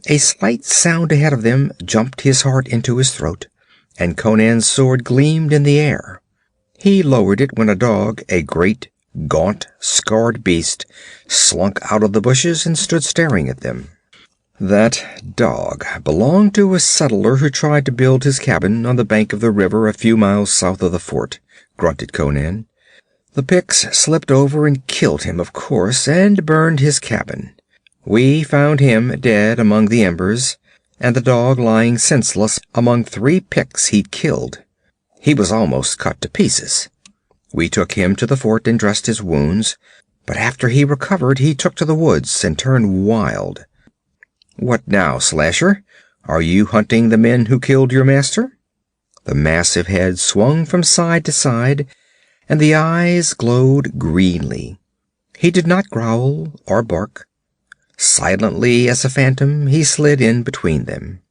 A slight sound ahead of them jumped his heart into his throat, and Conan's sword gleamed in the air. He lowered it when a dog, a great, gaunt, scarred beast, slunk out of the bushes and stood staring at them. That dog belonged to a settler who tried to build his cabin on the bank of the river a few miles south of the fort, grunted Conan. The Picts slipped over and killed him, of course, and burned his cabin. We found him dead among the embers, and the dog lying senseless among 3 Picts he'd killed. He was almost cut to pieces. We took him to the fort and dressed his wounds, but after he recovered he took to the woods and turned wild. What now, Slasher? Are you hunting the men who killed your master? The massive head swung from side to side, and the eyes glowed greenly. He did not growl or bark. Silently as a phantom, he slid in between them.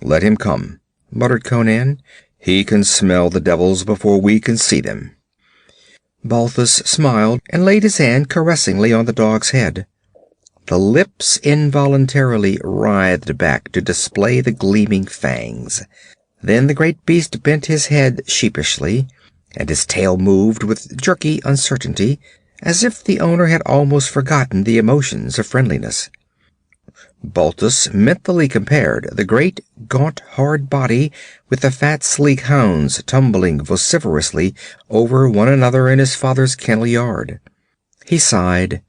"Let him come," muttered Conan. "He can smell the devils before we can see them." Balthus smiled and laid his hand caressingly on the dog's head. The lips involuntarily writhed back to display the gleaming fangs. Then the great beast bent his head sheepishly, and his tail moved with jerky uncertainty, as if the owner had almost forgotten the emotions of friendliness. Balthus mentally compared the great, gaunt, hard body with the fat, sleek hounds tumbling vociferously over one another in his father's kennel yard. He sighed.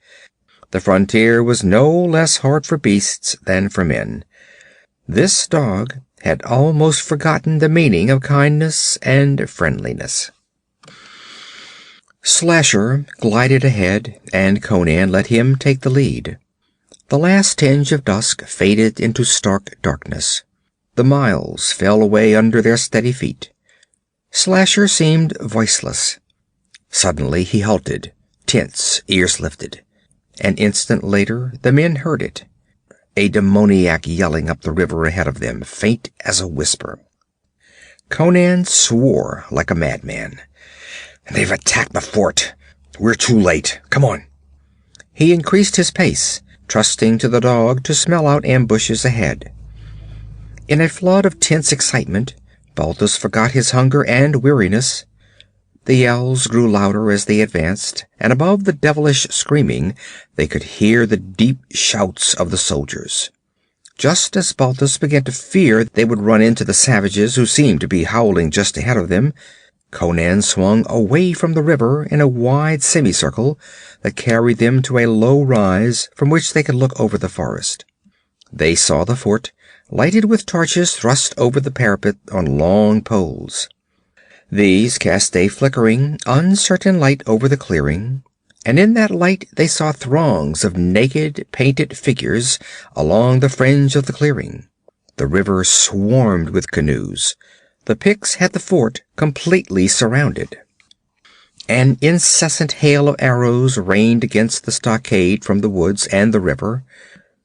The frontier was no less hard for beasts than for men. This dog had almost forgotten the meaning of kindness and friendliness. Slasher glided ahead, and Conan let him take the lead. The last tinge of dusk faded into stark darkness. The miles fell away under their steady feet. Slasher seemed voiceless. Suddenly he halted, tense, ears lifted. An instant later the men heard it. A demoniac yelling up the river ahead of them, faint as a whisper. Conan swore like a madman. "They've attacked the fort. We're too late. Come on." He increased his pace, trusting to the dog to smell out ambushes ahead. In a flood of tense excitement, Balthus forgot his hunger and weariness. The yells grew louder as they advanced, and above the devilish screaming they could hear the deep shouts of the soldiers. Just as Balthus began to fear they would run into the savages who seemed to be howling just ahead of them, Conan swung away from the river in a wide semicircle that carried them to a low rise from which they could look over the forest. They saw the fort, lighted with torches thrust over the parapet on long poles. These cast a flickering, uncertain light over the clearing, and in that light they saw throngs of naked, painted figures along the fringe of the clearing. The river swarmed with canoes. The Picts had the fort completely surrounded. An incessant hail of arrows rained against the stockade from the woods and the river.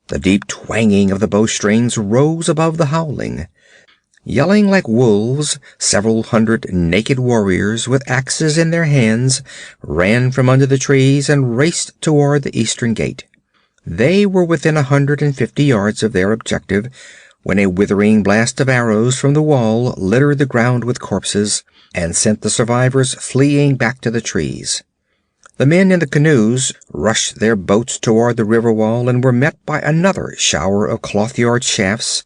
The deep twanging of the bowstrings rose above the howling. Yelling like wolves, several hundred naked warriors with axes in their hands ran from under the trees and raced toward the eastern gate. They were within 150 yards of their objective when a withering blast of arrows from the wall littered the ground with corpses and sent the survivors fleeing back to the trees. The men in the canoes rushed their boats toward the river wall and were met by another shower of cloth-yard shafts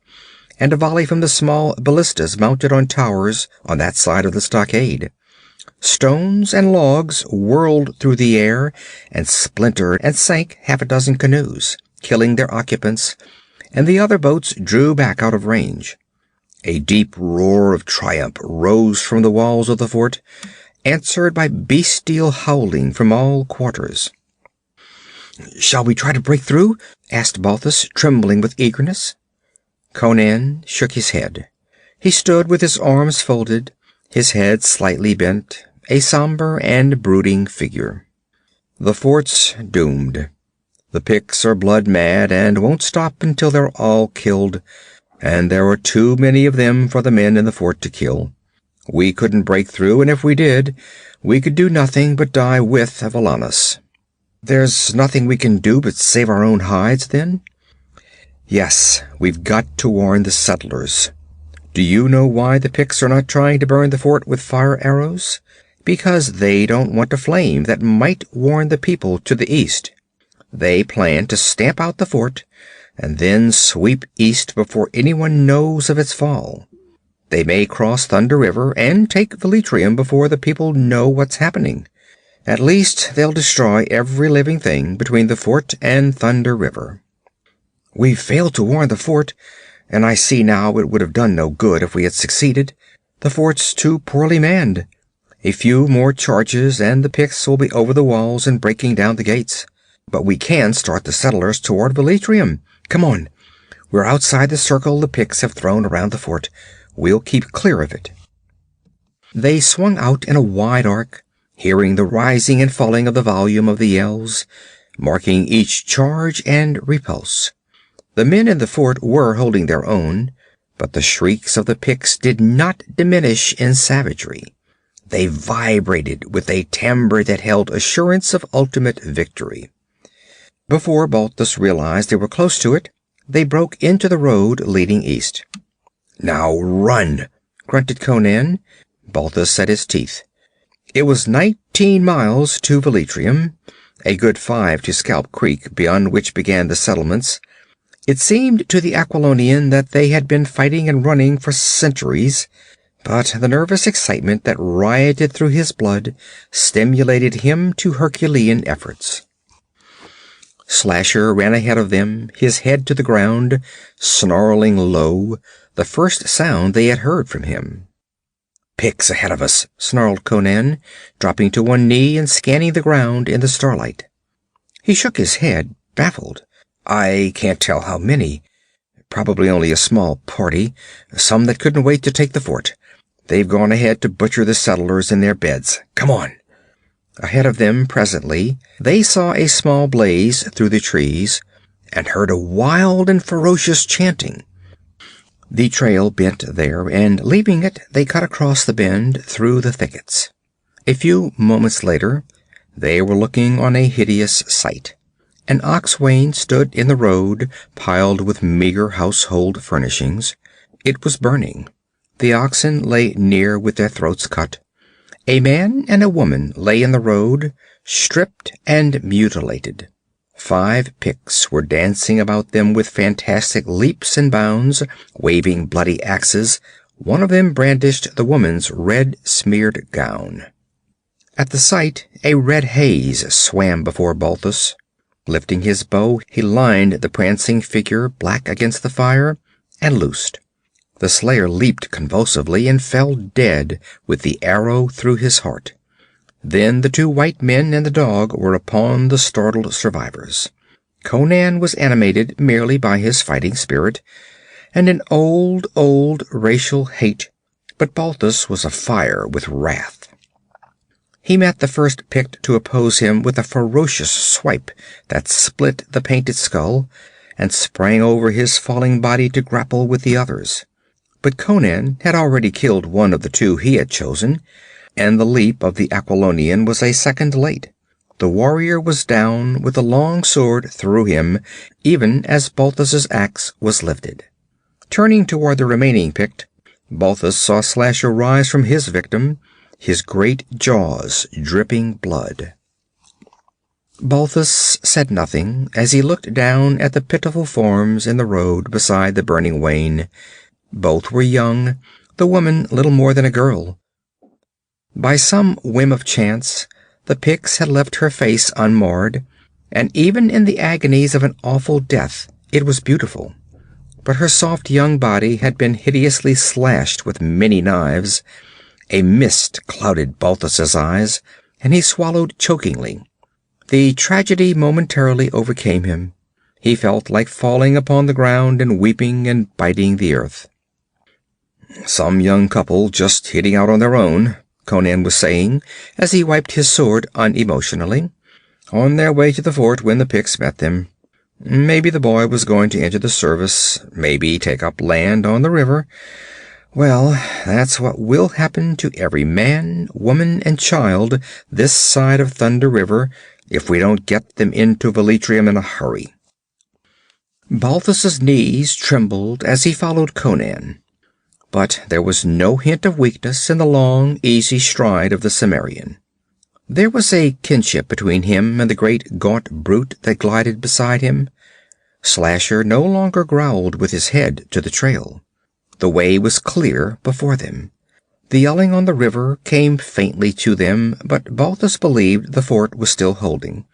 and a volley from the small ballistas mounted on towers on that side of the stockade. Stones and logs whirled through the air and splintered and sank half a dozen canoes, killing their occupants, and the other boats drew back out of range. A deep roar of triumph rose from the walls of the fort, answered by bestial howling from all quarters. "Shall we try to break through?" asked Balthus, trembling with eagerness. Conan shook his head. He stood with his arms folded, his head slightly bent, a somber and brooding figure. The fort's doomed. The Picts are blood mad and won't stop until they're all killed, and there are too many of them for the men in the fort to kill. We couldn't break through, and if we did, we could do nothing but die with Avalanis. There's nothing we can do but save our own hides, then? Yes, we've got to warn the settlers. Do you know why the Picts are not trying to burn the fort with fire arrows? Because they don't want a flame that might warn the people to the east. They plan to stamp out the fort and then sweep east before anyone knows of its fall. They may cross Thunder River and take Velitrium before the people know what's happening. At least they'll destroy every living thing between the fort and Thunder River. We've failed to warn the fort, and I see now it would have done no good if we had succeeded. The fort's too poorly manned. A few more charges and the Picts will be over the walls and breaking down the gates. But we can start the settlers toward Velitrium. Come on. We're outside the circle the Picts have thrown around the fort. We'll keep clear of it. They swung out in a wide arc, hearing the rising and falling of the volume of the yells, marking each charge and repulse. The men in the fort were holding their own, but the shrieks of the Picts did not diminish in savagery. They vibrated with a timbre that held assurance of ultimate victory. Before Balthus realized they were close to it, they broke into the road leading east. "Now run!" grunted Conan. Balthus set his teeth. It was 19 miles to Velitrium, a good 5 to Scalp Creek, beyond which began the settlements. It seemed to the Aquilonian that they had been fighting and running for centuries, but the nervous excitement that rioted through his blood stimulated him to Herculean efforts. Slasher ran ahead of them, his head to the ground, snarling low, the first sound they had heard from him. "Picts ahead of us," snarled Conan, dropping to one knee and scanning the ground in the starlight. He shook his head, baffled. "I can't tell how many. Probably only a small party, some that couldn't wait to take the fort. They've gone ahead to butcher the settlers in their beds. Come on." Ahead of them, presently, they saw a small blaze through the trees and heard a wild and ferocious chanting. The trail bent there, and leaving it, they cut across the bend through the thickets. A few moments later, they were looking on a hideous sight. An ox wain stood in the road, piled with meager household furnishings. It was burning. The oxen lay near with their throats cut. A man and a woman lay in the road, stripped and mutilated. 5 Picts were dancing about them with fantastic leaps and bounds, waving bloody axes. One of them brandished the woman's red-smeared gown. At the sight, a red haze swam before Balthus. Lifting his bow, he lined the prancing figure black against the fire and loosed. The slayer leaped convulsively and fell dead with the arrow through his heart. Then the 2 white men and the dog were upon the startled survivors. Conan was animated merely by his fighting spirit and an old racial hate, but Balthus was afire with wrath. He met the first Pict to oppose him with a ferocious swipe that split the painted skull, and sprang over his falling body to grapple with the others. But Conan had already killed one of the 2 he had chosen, and the leap of the Aquilonian was a second late. The warrior was down with a long sword through him, even as Balthus's axe was lifted. Turning toward the remaining Pict, Balthus saw Slasher rise from his victim, his great jaws dripping blood. Balthus said nothing as he looked down at the pitiful forms in the road beside the burning wain. Both were young, the woman little more than a girl. By some whim of chance, the Picts had left her face unmarred, and even in the agonies of an awful death it was beautiful. But her soft young body had been hideously slashed with many knives. A mist clouded Balthus's eyes, and he swallowed chokingly. The tragedy momentarily overcame him. He felt like falling upon the ground and weeping and biting the earth. "Some young couple just hitting out on their own," Conan was saying as he wiped his sword unemotionally. "On their way to the fort when the Picts met them. Maybe the boy was going to enter the service, maybe take up land on the river. Well, that's what will happen to every man, woman, and child this side of Thunder River if we don't get them into Velitrium in a hurry." Balthus's knees trembled as he followed Conan. But there was no hint of weakness in the long, easy stride of the Cimmerian. There was a kinship between him and the great gaunt brute that glided beside him. Slasher no longer growled with his head to the trail. The way was clear before them. The yelling on the river came faintly to them, but Balthus believed the fort was still holding.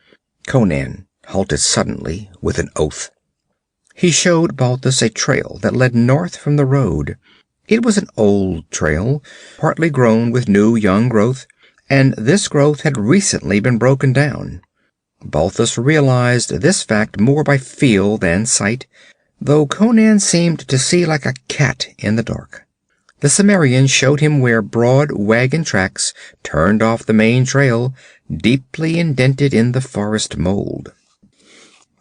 Conan halted suddenly with an oath. He showed Balthus a trail that led north from the road. It was an old trail, partly grown with new young growth, and this growth had recently been broken down. Balthus realized this fact more by feel than sight, though Conan seemed to see like a cat in the dark. The Cimmerian showed him where broad wagon tracks turned off the main trail, deeply indented in the forest mold.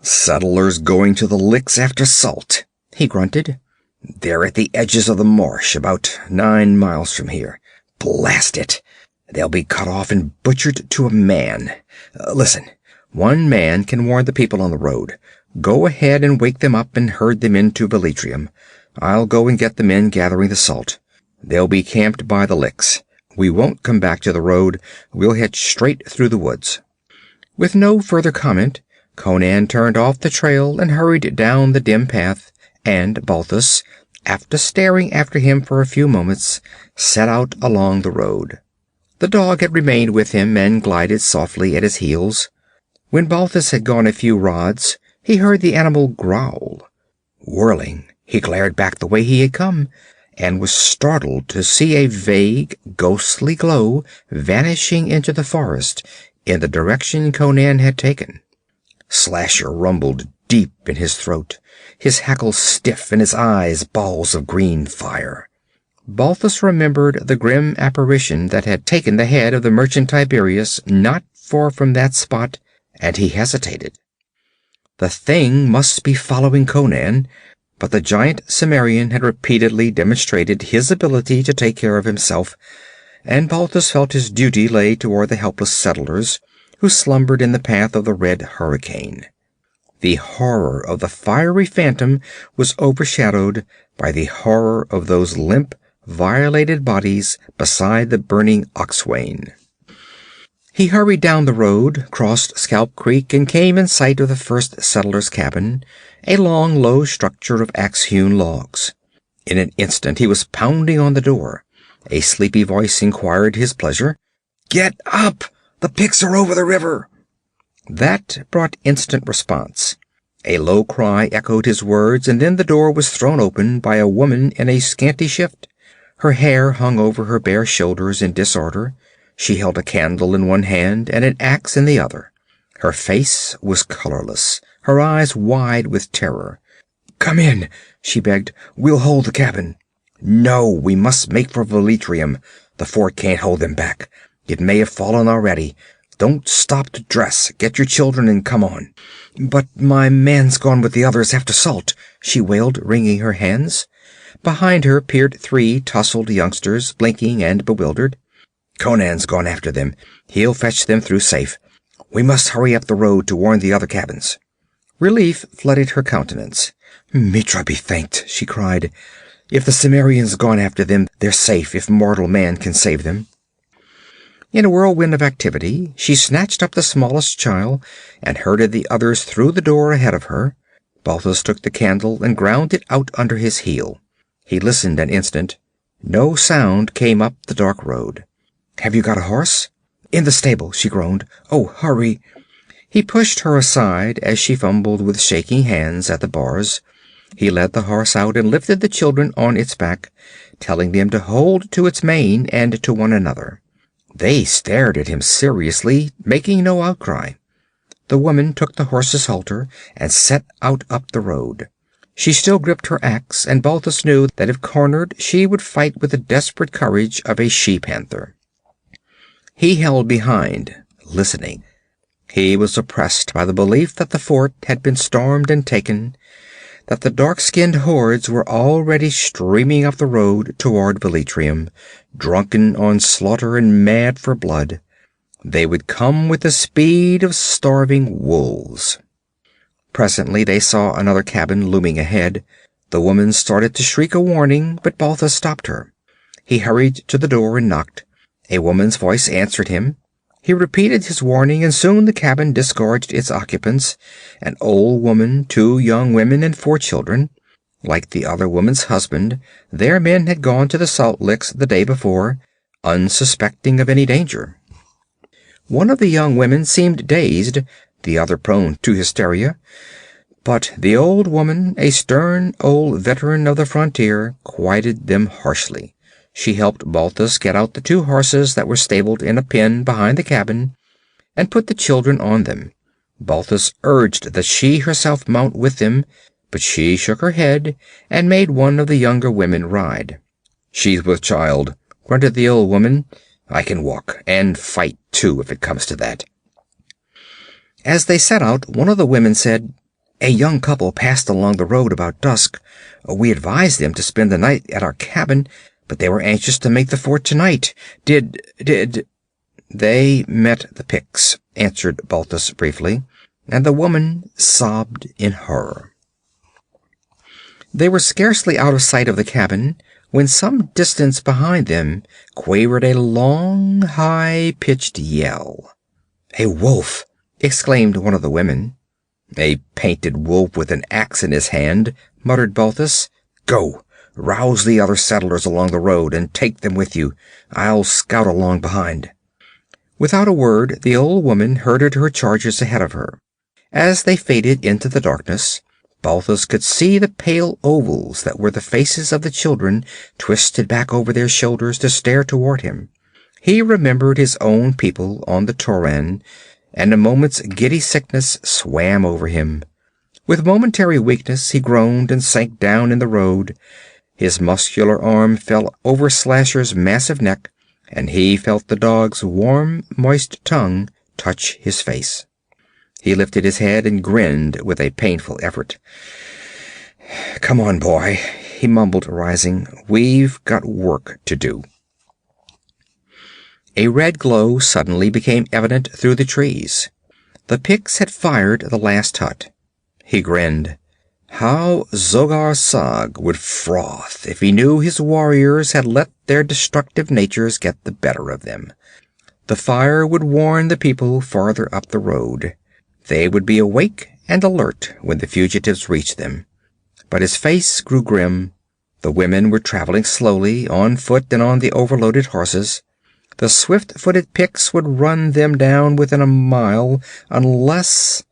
"Settlers going to the licks after salt," he grunted. "They're at the edges of the marsh, about 9 miles from here. Blast it! They'll be cut off and butchered to a man. Listen, one man can warn the people on the road. Go ahead and wake them up and herd them into Velitrium. I'll go and get the men gathering the salt. They'll be camped by the licks. We won't come back to the road. We'll head straight through the woods." With no further comment, Conan turned off the trail and hurried down the dim path, and Balthus, after staring after him for a few moments, set out along the road. The dog had remained with him and glided softly at his heels. When Balthus had gone a few rods, he heard the animal growl. Whirling, he glared back the way he had come, and was startled to see a vague, ghostly glow vanishing into the forest in the direction Conan had taken. Slasher rumbled deep in his throat, his hackles stiff and his eyes balls of green fire. Balthus remembered the grim apparition that had taken the head of the merchant Tiberius not far from that spot, and he hesitated. The thing must be following Conan, but the giant Cimmerian had repeatedly demonstrated his ability to take care of himself, and Balthus felt his duty lay toward the helpless settlers who slumbered in the path of the red hurricane. The horror of the fiery phantom was overshadowed by the horror of those limp, violated bodies beside the burning oxwain. He hurried down the road, crossed Scalp Creek, and came in sight of the first settler's cabin, a long, low structure of axe-hewn logs. In an instant he was pounding on the door. A sleepy voice inquired his pleasure. "Get up! The Picts are over the river!" That brought instant response. A low cry echoed his words, and then the door was thrown open by a woman in a scanty shift. Her hair hung over her bare shoulders in disorder. She held a candle in one hand and an axe in the other. Her face was colorless, her eyes wide with terror. "Come in," she begged. "We'll hold the cabin." "No, we must make for Velitrium. The fort can't hold them back. It may have fallen already. Don't stop to dress. Get your children and come on." "But my man's gone with the others after salt," she wailed, wringing her hands. Behind her peered 3 tousled youngsters, blinking and bewildered. "Conan's gone after them. He'll fetch them through safe. We must hurry up the road to warn the other cabins." Relief flooded her countenance. "Mitra be thanked," she cried. "If the Cimmerian's gone after them, they're safe if mortal man can save them." In a whirlwind of activity, she snatched up the smallest child and herded the others through the door ahead of her. Balthus took the candle and ground it out under his heel. He listened an instant. No sound came up the dark road. "Have you got a horse?" "In the stable," she groaned. "Oh, hurry." He pushed her aside as she fumbled with shaking hands at the bars. He led the horse out and lifted the children on its back, telling them to hold to its mane and to one another. They stared at him seriously, making no outcry. The woman took the horse's halter and set out up the road. She still gripped her axe, and Balthus knew that if cornered she would fight with the desperate courage of a she-panther. He held behind, listening. He was oppressed by the belief that the fort had been stormed and taken, that the dark-skinned hordes were already streaming up the road toward Velitrium, drunken on slaughter and mad for blood. They would come with the speed of starving wolves. Presently they saw another cabin looming ahead. The woman started to shriek a warning, but Balthus stopped her. He hurried to the door and knocked. A woman's voice answered him. He repeated his warning, and soon the cabin disgorged its occupants, an old woman, 2 young women, and 4 children. Like the other woman's husband, their men had gone to the salt licks the day before, unsuspecting of any danger. One of the young women seemed dazed, the other prone to hysteria. But the old woman, a stern old veteran of the frontier, quieted them harshly. She helped Balthus get out the 2 horses that were stabled in a pen behind the cabin, and put the children on them. Balthus urged that she herself mount with them, but she shook her head and made one of the younger women ride. "She's with child," grunted the old woman. "I can walk, and fight too, if it comes to that." As they set out, one of the women said, "A young couple passed along the road about dusk. We advised them to spend the night at our cabin, but they were anxious to make the fort tonight. Did... They met the Picts," answered Balthus briefly, and the woman sobbed in horror. They were scarcely out of sight of the cabin when some distance behind them quavered a long, high-pitched yell. "A wolf!" exclaimed one of the women. "A painted wolf with an axe in his hand," muttered Balthus. "Go! Rouse the other settlers along the road and take them with you. I'll scout along behind." Without a word, the old woman herded her charges ahead of her. As they faded into the darkness, Balthus could see the pale ovals that were the faces of the children twisted back over their shoulders to stare toward him. He remembered his own people on the Tauran, and a moment's giddy sickness swam over him. With momentary weakness he groaned and sank down in the road. His muscular arm fell over Slasher's massive neck, and he felt the dog's warm, moist tongue touch his face. He lifted his head and grinned with a painful effort. "Come on, boy," he mumbled, rising. "We've got work to do." A red glow suddenly became evident through the trees. The Picts had fired the last hut. He grinned. How Zogar Sag would froth if he knew his warriors had let their destructive natures get the better of them. The fire would warn the people farther up the road. They would be awake and alert when the fugitives reached them. But his face grew grim. The women were traveling slowly, on foot and on the overloaded horses. The swift-footed Picts would run them down within a mile, unless...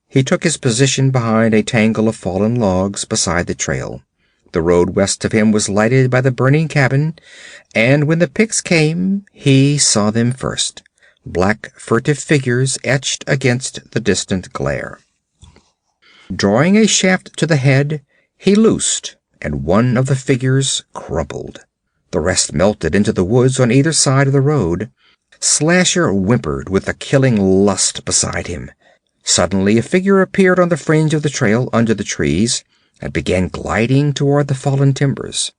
He took his position behind a tangle of fallen logs beside the trail. The road west of him was lighted by the burning cabin, and when the Picts came, he saw them first. Black, furtive figures etched against the distant glare. Drawing a shaft to the head, he loosed, and one of the figures crumpled. The rest melted into the woods on either side of the road. Slasher whimpered with a killing lust beside him. Suddenly a figure appeared on the fringe of the trail under the trees, and began gliding toward the fallen timbers.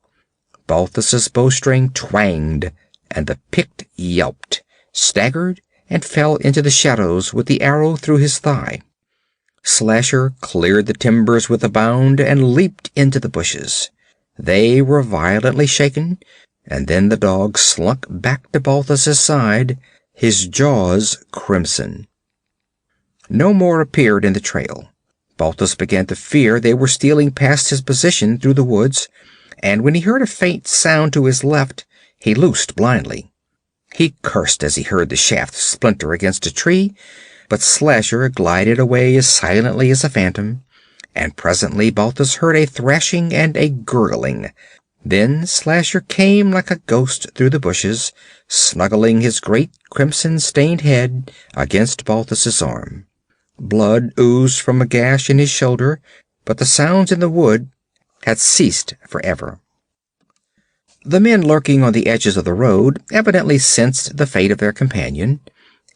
Balthus's bowstring twanged, and the Pict yelped, staggered, and fell into the shadows with the arrow through his thigh. Slasher cleared the timbers with a bound and leaped into the bushes. They were violently shaken, and then the dog slunk back to Balthus's side, his jaws crimson. No more appeared in the trail. Balthus began to fear they were stealing past his position through the woods, and when he heard a faint sound to his left, he loosed blindly. He cursed as he heard the shaft splinter against a tree, but Slasher glided away as silently as a phantom, and presently Balthus heard a thrashing and a gurgling. Then Slasher came like a ghost through the bushes, snuggling his great crimson-stained head against Balthus's arm. Blood oozed from a gash in his shoulder, but the sounds in the wood had ceased forever. The men lurking on the edges of the road evidently sensed the fate of their companion,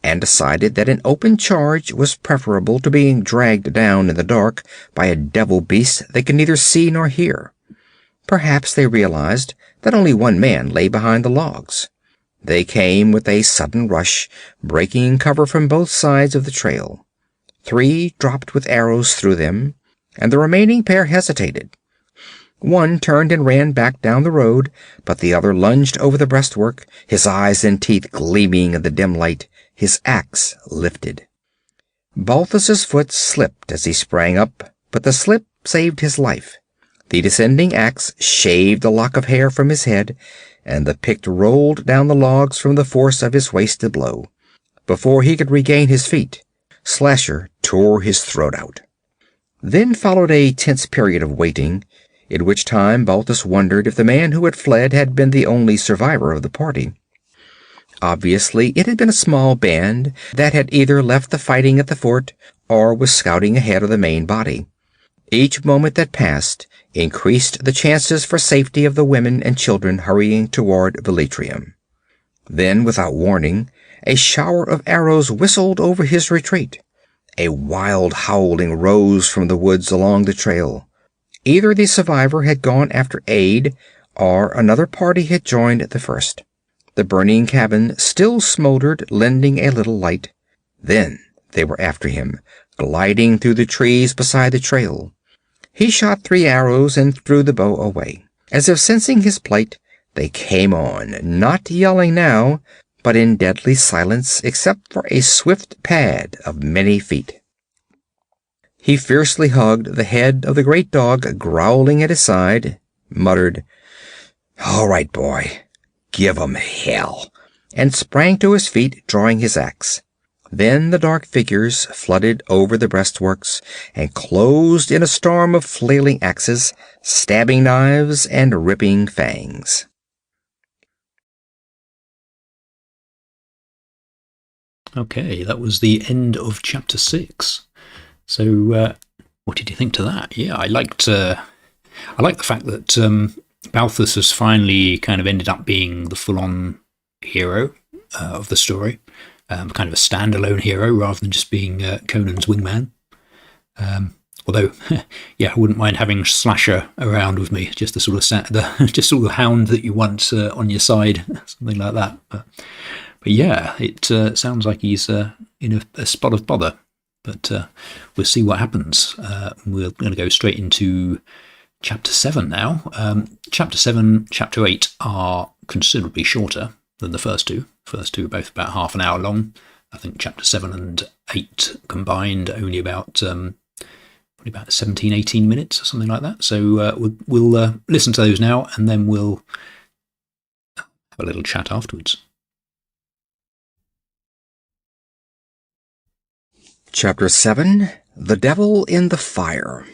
and decided that an open charge was preferable to being dragged down in the dark by a devil beast they could neither see nor hear. Perhaps they realized that only one man lay behind the logs. They came with a sudden rush, breaking cover from both sides of the trail. 3 dropped with arrows through them, and the remaining pair hesitated. One turned and ran back down the road, but the other lunged over the breastwork, his eyes and teeth gleaming in the dim light, his axe lifted. Balthus's foot slipped as he sprang up, but the slip saved his life. The descending axe shaved a lock of hair from his head, and the Pict rolled down the logs from the force of his wasted blow. Before he could regain his feet, Slasher tore his throat out. Then followed a tense period of waiting, in which time Balthus wondered if the man who had fled had been the only survivor of the party. Obviously, it had been a small band that had either left the fighting at the fort or was scouting ahead of the main body. Each moment that passed increased the chances for safety of the women and children hurrying toward Velitrium. Then, without warning, a shower of arrows whistled over his retreat. A wild howling rose from the woods along the trail. Either the survivor had gone after aid, or another party had joined the first. The burning cabin still smoldered, lending a little light. Then they were after him, gliding through the trees beside the trail. He shot 3 arrows and threw the bow away. As if sensing his plight, they came on, not yelling now, but in deadly silence except for a swift pad of many feet. He fiercely hugged the head of the great dog growling at his side, muttered, "All right, boy, give 'em hell," and sprang to his feet, drawing his axe. Then the dark figures flooded over the breastworks and closed in a storm of flailing axes, stabbing knives, and ripping fangs. Okay, that was the end of chapter 6. So, what did you think to that? Yeah, I liked the fact that Balthus has finally kind of ended up being the full-on hero of the story, kind of a standalone hero rather than just being Conan's wingman. Although, yeah, I wouldn't mind having Slasher around with me, just the sort of hound that you want on your side, something like that. But yeah, it sounds like he's in a spot of bother. But we'll see what happens. We're going to go straight into Chapter 7 now. Chapter 7, Chapter 8 are considerably shorter than the first two. First two are both about half an hour long. I think Chapter 7 and 8 combined only about 17, 18 minutes or something like that. So we'll listen to those now, and then we'll have a little chat afterwards. Chapter 7, The Devil in the Fire.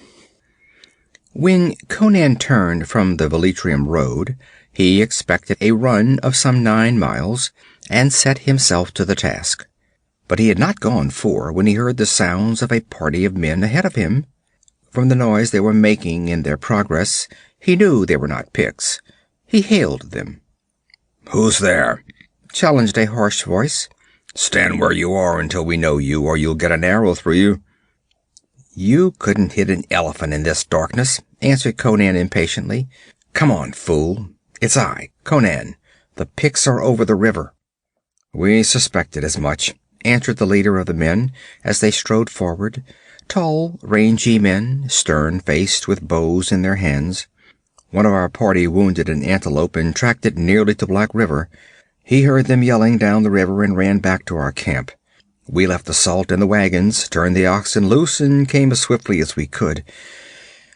When Conan turned from the Velitrium road, he expected a run of some 9 miles, and set himself to the task. But he had not gone 4 when he heard the sounds of a party of men ahead of him. From the noise they were making in their progress, he knew they were not Picts. He hailed them. "Who's there?" challenged a harsh voice. "Stand where you are until we know you, or you'll get an arrow through you." "You couldn't hit an elephant in this darkness," answered Conan impatiently. "Come on, fool. It's I, Conan. The Picts are over the river." "We suspected as much," answered the leader of the men as they strode forward, tall, rangy men, stern-faced, with bows in their hands. "One of our party wounded an antelope and tracked it nearly to Black River. He heard them yelling down the river and ran back to our camp. We left the salt in the wagons, turned the oxen loose, and came as swiftly as we could.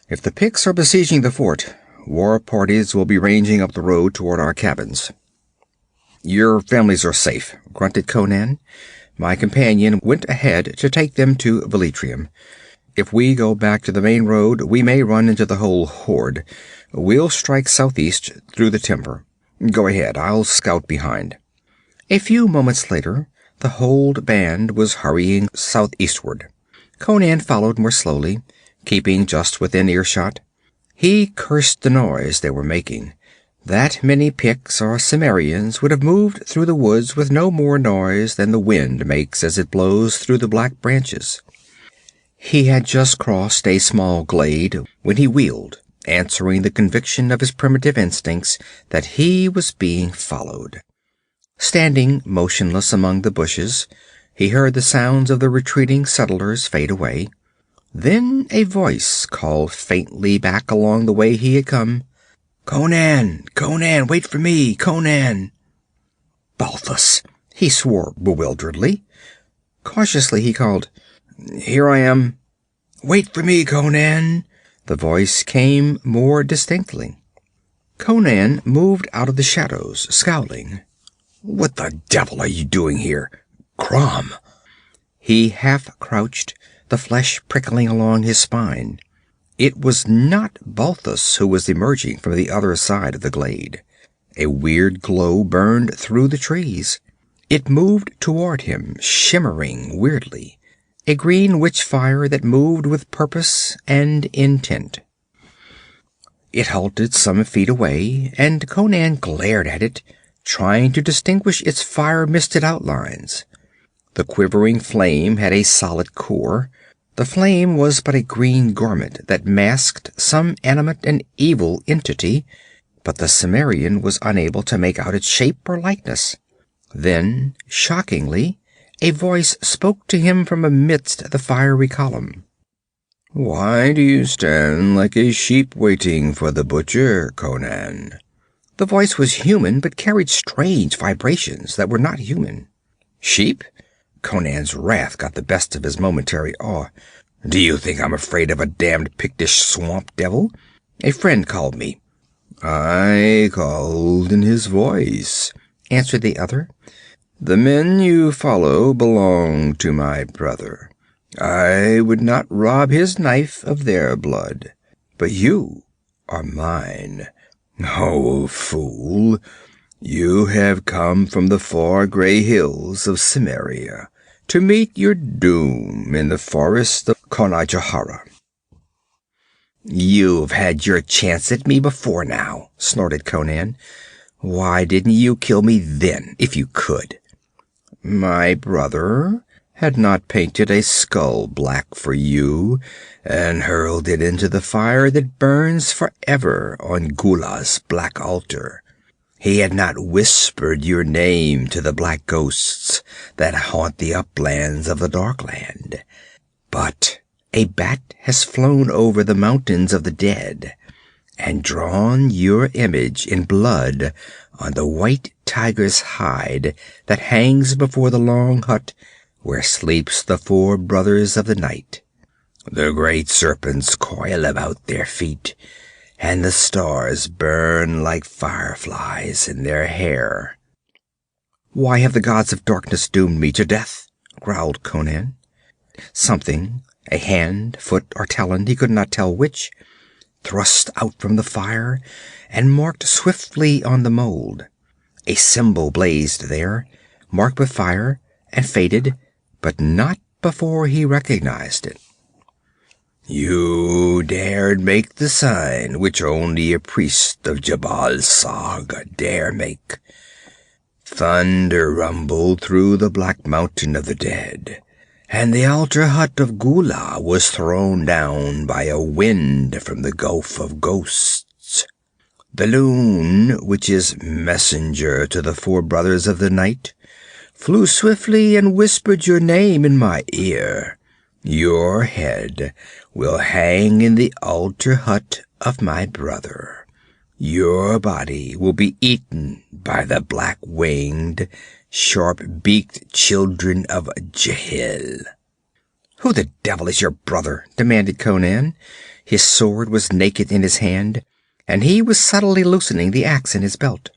If the Picts are besieging the fort, war parties will be ranging up the road toward our cabins." "Your families are safe," grunted Conan. "My companion went ahead to take them to Velitrium. If we go back to the main road, we may run into the whole horde. We'll strike southeast through the timber. Go ahead, I'll scout behind." A few moments later, the whole band was hurrying southeastward. Conan followed more slowly, keeping just within earshot. He cursed the noise they were making. That many Picts or Cimmerians would have moved through the woods with no more noise than the wind makes as it blows through the black branches. He had just crossed a small glade when he wheeled, answering the conviction of his primitive instincts that he was being followed. Standing motionless among the bushes, he heard the sounds of the retreating settlers fade away. Then a voice called faintly back along the way he had come. "Conan! Conan! Wait for me! Conan!" Balthus! He swore bewilderedly. Cautiously he called, "Here I am." "Wait for me, Conan!" The voice came more distinctly. Conan moved out of the shadows, scowling. "What the devil are you doing here? Crom!" He half crouched, the flesh prickling along his spine. It was not Balthus who was emerging from the other side of the glade. A weird glow burned through the trees. It moved toward him, shimmering weirdly. A green witch fire that moved with purpose and intent. It halted some feet away, and Conan glared at it, trying to distinguish its fire-misted outlines. The quivering flame had a solid core. The flame was but a green garment that masked some animate and evil entity, but the Cimmerian was unable to make out its shape or likeness. Then, shockingly, a voice spoke to him from amidst the fiery column. "Why do you stand like a sheep waiting for the butcher, Conan?" The voice was human, but carried strange vibrations that were not human. "Sheep?" Conan's wrath got the best of his momentary awe. "Do you think I'm afraid of a damned Pictish swamp devil? A friend called me." "I called in his voice," answered the other. "The men you follow belong to my brother. I would not rob his knife of their blood. But you are mine. Oh, fool! You have come from the far gray hills of Cimmeria to meet your doom in the forest of Conajahara." "You've had your chance at me before now," snorted Conan. "Why didn't you kill me then, if you could?" "My brother had not painted a skull black for you and hurled it into the fire that burns forever on Gula's black altar. He had not whispered your name to the black ghosts that haunt the uplands of the Darkland. But a bat has flown over the mountains of the dead and drawn your image in blood on the white tiger's hide that hangs before the long hut where sleeps the four brothers of the night. The great serpents coil about their feet, and the stars burn like fireflies in their hair." "Why have the gods of darkness doomed me to death?" growled Conan. Something, a hand, foot, or talon, he could not tell which, thrust out from the fire and marked swiftly on the mold. A symbol blazed there, marked with fire, and faded, but not before he recognized it. "You dared make the sign which only a priest of Jabal Sag dare make. Thunder rumbled through the black mountain of the dead, and the altar hut of Gula was thrown down by a wind from the Gulf of Ghosts. The loon, which is messenger to the four brothers of the night, flew swiftly and whispered your name in my ear. Your head will hang in the altar hut of my brother. Your body will be eaten by the black-winged, sharp-beaked children of Jahil." "Who the devil is your brother?" demanded Conan. His sword was naked in his hand, and he was subtly loosening the axe in his belt.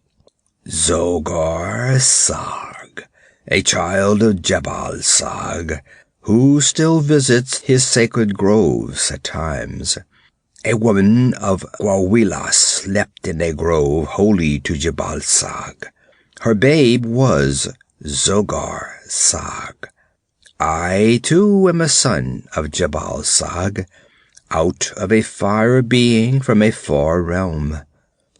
"Zogar Sag, a child of Jabal Sag, who still visits his sacred groves at times. A woman of Gwawila slept in a grove holy to Jabal Sag. Her babe was Zogar Sag. I, too, am a son of Jabal Sag. out of a fire being from a far realm.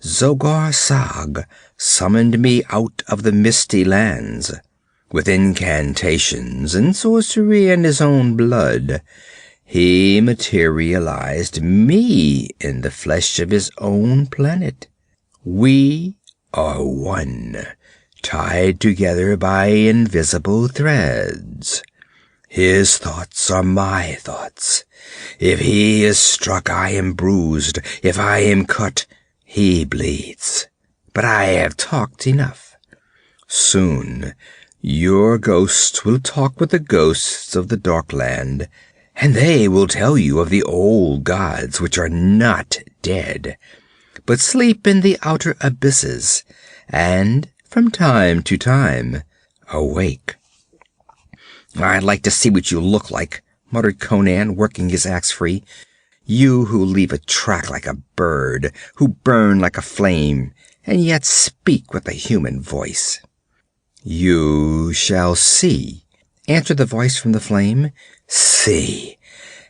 Zogar Sag summoned me out of the misty lands. With incantations and sorcery and his own blood, he materialized me in the flesh of his own planet. We are one, tied together by invisible threads. His thoughts are my thoughts. If he is struck, I am bruised. If I am cut, he bleeds. But I have talked enough. Soon, your ghosts will talk with the ghosts of the Darkland, and they will tell you of the old gods which are not dead, but sleep in the outer abysses, and, from time to time, awake. "I'd like to see what you look like," muttered Conan, working his axe free. "You who leave a track like a bird, who burn like a flame, and yet speak with a human voice." "You shall see," answered the voice from the flame. "See,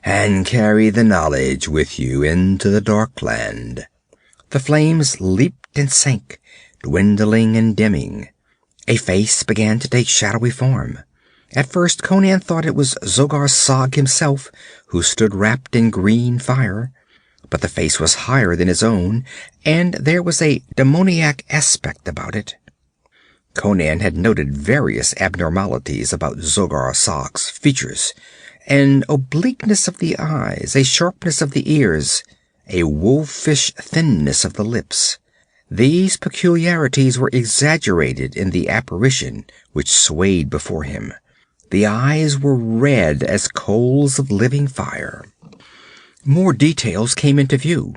and carry the knowledge with you into the Darkland." The flames leaped and sank, dwindling and dimming. A face began to take shadowy form. At first Conan thought it was Zogar Sag himself, who stood wrapped in green fire. But the face was higher than his own, and there was a demoniac aspect about it. Conan had noted various abnormalities about Zogar Sag's features: an obliqueness of the eyes, a sharpness of the ears, a wolfish thinness of the lips. These peculiarities were exaggerated in the apparition which swayed before him. The eyes were red as coals of living fire. More details came into view.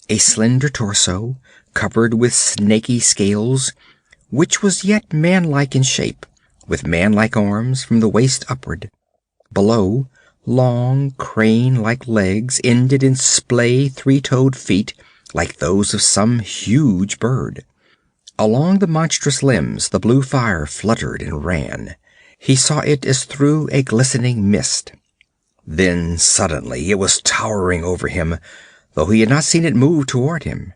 A slender torso, covered with snaky scales, which was yet manlike in shape, with manlike arms from the waist upward. Below, long, crane-like legs ended in splay three-toed feet, like those of some huge bird. Along the monstrous limbs the blue fire fluttered and ran. He saw it as through a glistening mist. Then suddenly it was towering over him, though he had not seen it move toward him.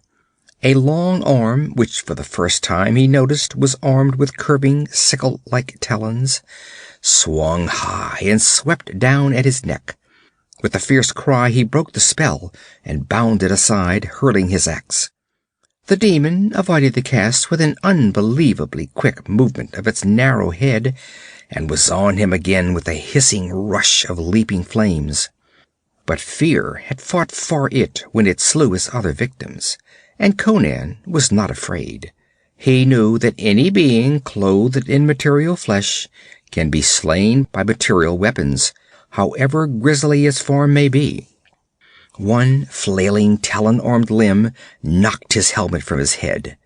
A long arm, which for the first time he noticed was armed with curving sickle-like talons, swung high and swept down at his neck. With a fierce cry he broke the spell and bounded aside, hurling his axe. The demon avoided the cast with an unbelievably quick movement of its narrow head, and was on him again with a hissing rush of leaping flames. But fear had fought for it when it slew his other victims, and Conan was not afraid. He knew that any being clothed in material flesh can be slain by material weapons, however grisly its form may be. One flailing talon-armed limb knocked his helmet from his head.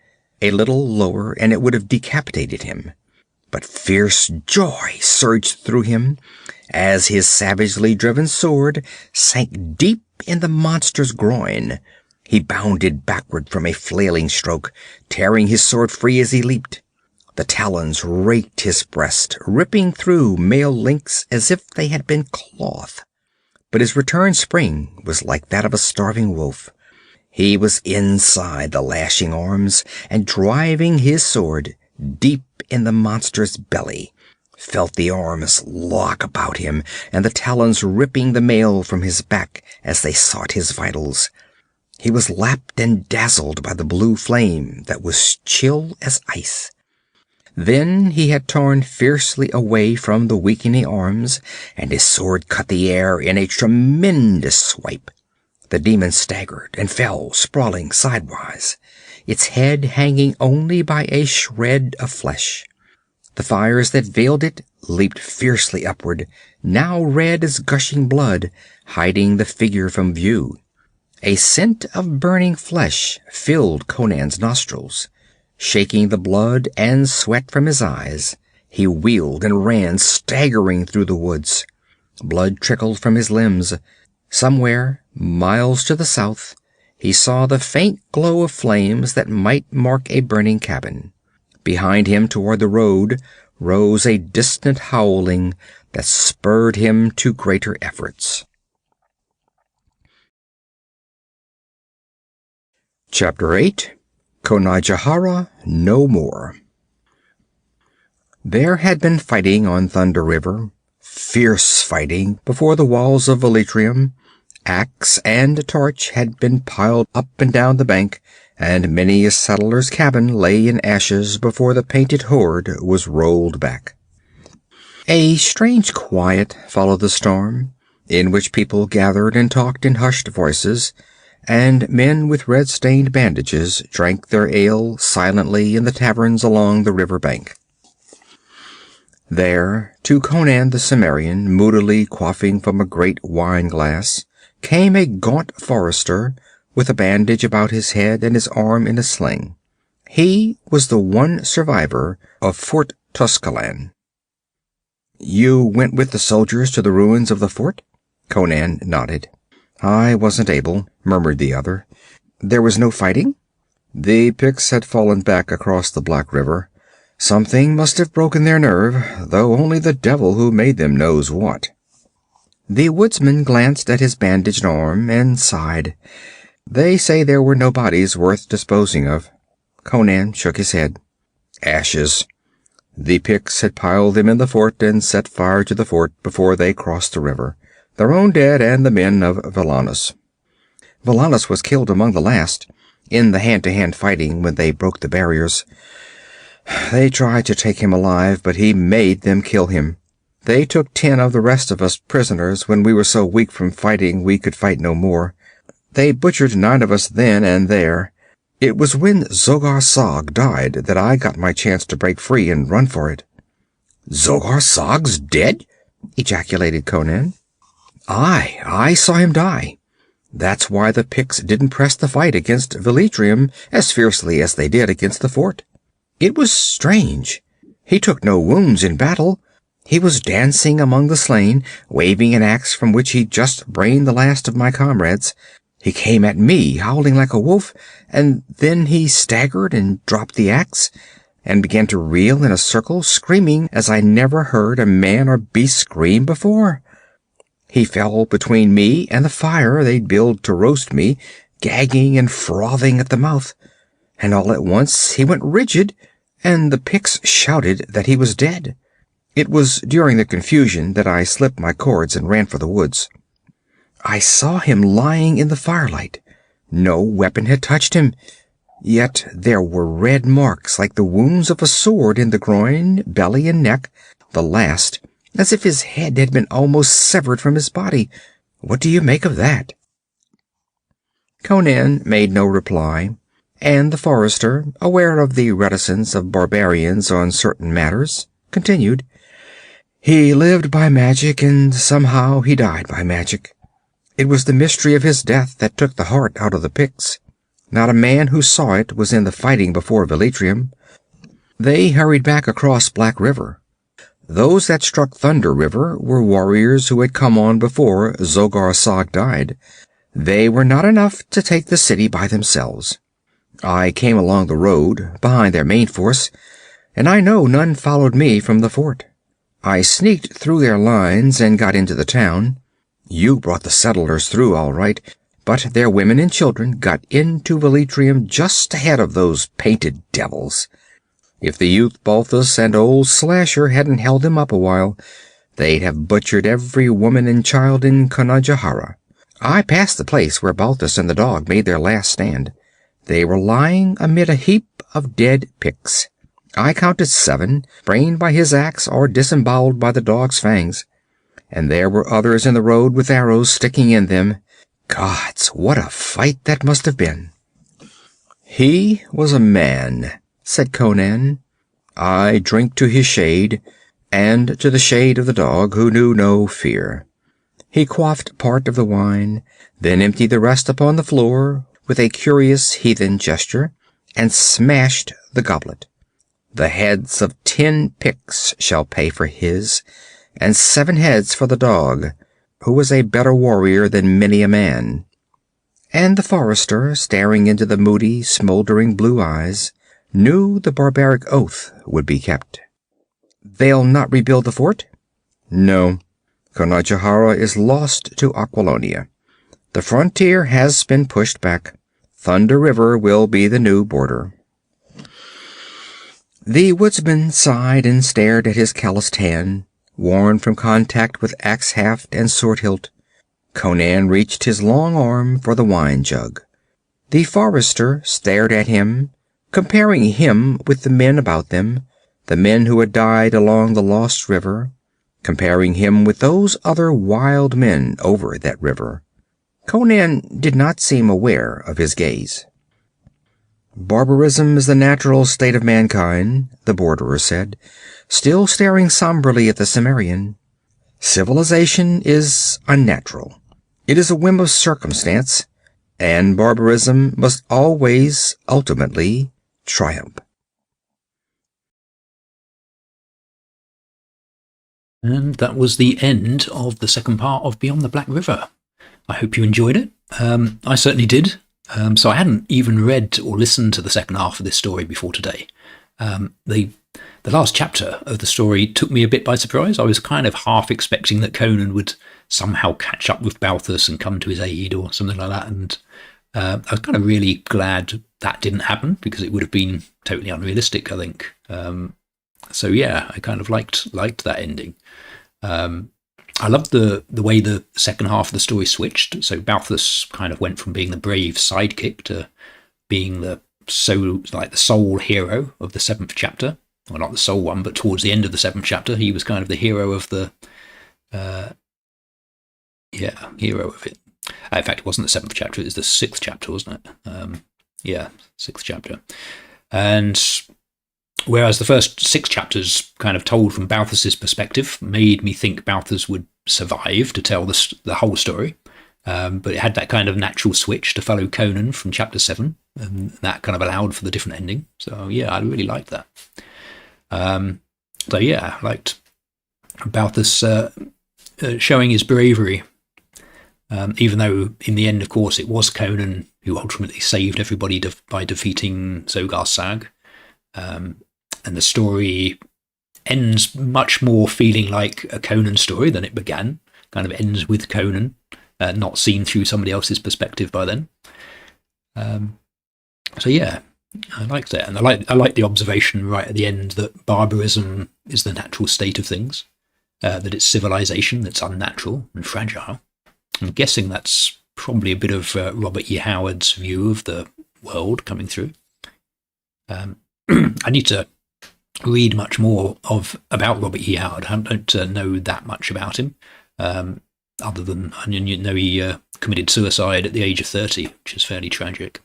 A little lower and it would have decapitated him. But fierce joy surged through him as his savagely driven sword sank deep in the monster's groin. He bounded backward from a flailing stroke, tearing his sword free as he leaped. The talons raked his breast, ripping through mail links as if they had been cloth. But his return spring was like that of a starving wolf. He was inside the lashing arms and driving his sword deep in the monster's belly, felt the arms lock about him and the talons ripping the mail from his back as they sought his vitals. He was lapped and dazzled by the blue flame that was chill as ice. Then he had torn fiercely away from the weakening arms, and his sword cut the air in a tremendous swipe. The demon staggered and fell sprawling sidewise, its head hanging only by a shred of flesh. The fires that veiled it leaped fiercely upward, now red as gushing blood, hiding the figure from view. A scent of burning flesh filled Conan's nostrils. Shaking the blood and sweat from his eyes, he wheeled and ran, staggering through the woods. Blood trickled from his limbs. Somewhere, miles to the south, he saw the faint glow of flames that might mark a burning cabin. Behind him, toward the road, rose a distant howling that spurred him to greater efforts. Chapter 8. Conajohara No More. There had been fighting on Thunder River, fierce fighting before the walls of Velitrium. Axe and torch had been piled up and down the bank, and many a settler's cabin lay in ashes before the painted horde was rolled back. A strange quiet followed the storm, in which people gathered and talked in hushed voices, and men with red-stained bandages drank their ale silently in the taverns along the river bank. There, to Conan the Cimmerian, moodily quaffing from a great wine-glass, came a gaunt forester with a bandage about his head and his arm in a sling. He was the one survivor of Fort Tuscalan. "You went with the soldiers to the ruins of the fort?" Conan nodded. "I wasn't able," murmured the other. "There was no fighting?" "The Picts had fallen back across the Black River. Something must have broken their nerve, though only the devil who made them knows what." The woodsman glanced at his bandaged arm and sighed. "They say there were no bodies worth disposing of." Conan shook his head. "Ashes. The Picts had piled them in the fort and set fire to the fort before they crossed the river. Their own dead and the men of Velanus." "Velanus was killed among the last, in the hand-to-hand fighting when they broke the barriers. They tried to take him alive, but he made them kill him. They took 10 of the rest of us prisoners when we were so weak from fighting we could fight no more. They butchered 9 of us then and there. It was when Zogar Sag died that I got my chance to break free and run for it." "Zogar Sag's dead?" ejaculated Conan. I saw him die. That's why the Picts didn't press the fight against Velitrium as fiercely as they did against the fort. It was strange. He took no wounds in battle. He was dancing among the slain, waving an axe from which he'd just brained the last of my comrades. He came at me, howling like a wolf, and then he staggered and dropped the axe, and began to reel in a circle, screaming as I never heard a man or beast scream before. He fell between me and the fire they'd built to roast me, gagging and frothing at the mouth. And all at once he went rigid, and the Picts shouted that he was dead. It was during the confusion that I slipped my cords and ran for the woods. I saw him lying in the firelight. No weapon had touched him, yet there were red marks like the wounds of a sword in the groin, belly, and neck, the last as if his head had been almost severed from his body. What do you make of that?" Conan made no reply, and the forester, aware of the reticence of barbarians on certain matters, continued. "He lived by magic, and somehow he died by magic. It was the mystery of his death that took the heart out of the Picts. Not a man who saw it was in the fighting before Velitrium. They hurried back across Black River. Those that struck Thunder River were warriors who had come on before Zogar Sag died. They were not enough to take the city by themselves. I came along the road, behind their main force, and I know none followed me from the fort. I sneaked through their lines and got into the town. You brought the settlers through all right, but their women and children got into Velitrium just ahead of those painted devils. If the youth Balthus and old Slasher hadn't held them up a while, they'd have butchered every woman and child in Conajohara. I passed the place where Balthus and the dog made their last stand. They were lying amid a heap of dead Picts. I counted 7, brained by his axe or disemboweled by the dog's fangs. And there were others in the road with arrows sticking in them. Gods, what a fight that must have been!" "He was a man," said Conan. "I drink to his shade, and to the shade of the dog, who knew no fear." He quaffed part of the wine, then emptied the rest upon the floor with a curious heathen gesture, and smashed the goblet. "The heads of 10 Picts shall pay for his, and 7 heads for the dog, who was a better warrior than many a man." And the forester, staring into the moody, smoldering blue eyes, knew the barbaric oath would be kept. "They'll not rebuild the fort?" "No. Conajohara is lost to Aquilonia. The frontier has been pushed back. Thunder River will be the new border. The woodsman sighed and stared at his calloused hand, worn from contact with axe haft and sword hilt. Conan reached his long arm for the wine jug. The forester stared at him, comparing him with the men about them, the men who had died along the lost river, comparing him with those other wild men over that river. Conan did not seem aware of his gaze. "Barbarism is the natural state of mankind," the borderer said, still staring somberly at the Cimmerian. "Civilization is unnatural. It is a whim of circumstance, and barbarism must always, ultimately, triumph." And that was the end of the second part of Beyond the Black River. I hope you enjoyed it. I certainly did. So I hadn't even read or listened to the second half of this story before today. The last chapter of the story took me a bit by surprise. I was kind of half expecting that Conan would somehow catch up with Balthus and come to his aid or something like that. And I was kind of really glad that didn't happen, because it would have been totally unrealistic, I think. So yeah, I kind of liked that ending. I loved the way the second half of the story switched. So Balthus kind of went from being the brave sidekick to being the sole hero of the seventh chapter. Well, not the sole one, but towards the end of the seventh chapter, he was kind of the hero of the hero of it. In fact, it wasn't the seventh chapter; it was the sixth chapter, wasn't it? Sixth chapter. And whereas the first 6 chapters, kind of told from Balthus's perspective, made me think Balthus would survive to tell the whole story. But it had that kind of natural switch to follow Conan from chapter 7, and that kind of allowed for the different ending. So yeah, I really liked that. I liked Balthus showing his bravery, even though in the end, of course, it was Conan who ultimately saved everybody by defeating Zogar Sag. And the story ends much more feeling like a Conan story than it began. Kind of ends with Conan, not seen through somebody else's perspective by then. So yeah, I liked it, and I like the observation right at the end that barbarism is the natural state of things, that it's civilization that's unnatural and fragile. I'm guessing that's probably a bit of Robert E. Howard's view of the world coming through. I need to read much more about Robert E. Howard. I don't know that much about him, other than he committed suicide at the age of 30, which is fairly tragic.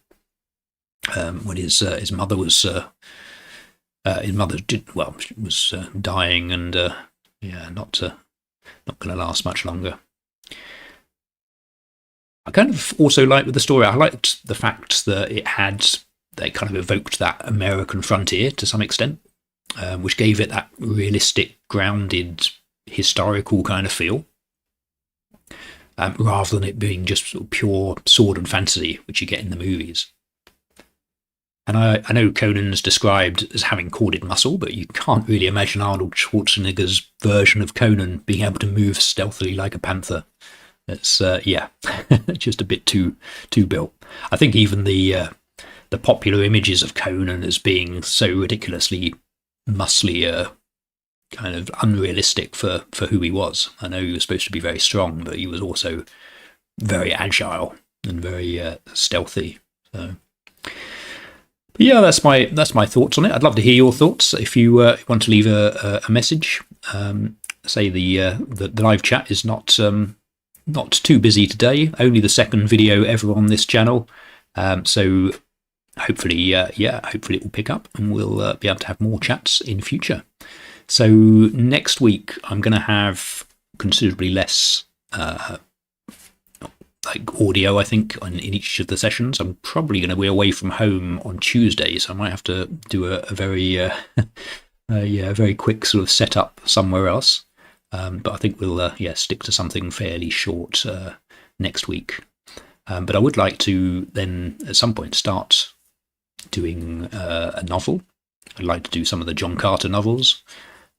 When his mother was was dying, and not going to last much longer. I kind of also liked with the story, I liked the fact that they kind of evoked that American frontier to some extent, which gave it that realistic, grounded, historical kind of feel, rather than it being just sort of pure sword and fantasy, which you get in the movies. And I know Conan's described as having corded muscle, but you can't really imagine Arnold Schwarzenegger's version of Conan being able to move stealthily like a panther. It's just a bit too built. I think even the popular images of Conan as being so ridiculously muscly kind of unrealistic for who he was. I know he was supposed to be very strong, but he was also very agile and very stealthy. So, but yeah, that's my thoughts on it. I'd love to hear your thoughts. If you want to leave a message, say the live chat is not too busy today. Only the second video ever on this channel, so hopefully it will pick up, and we'll be able to have more chats in future. So next week I'm going to have considerably less audio, I think, in each of the sessions. I'm probably going to be away from home on Tuesday, so I might have to do a very very quick sort of setup somewhere else. But I think we'll stick to something fairly short next week. But I would like to then at some point start doing a novel. I'd like to do some of the John Carter novels,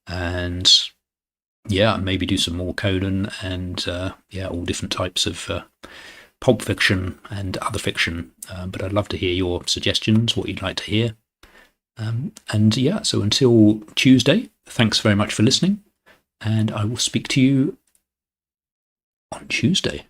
and maybe do some more Conan, and all different types of pulp fiction and other fiction, but I'd love to hear your suggestions, what you'd like to hear. And yeah, so until Tuesday, thanks very much for listening, and I will speak to you on Tuesday.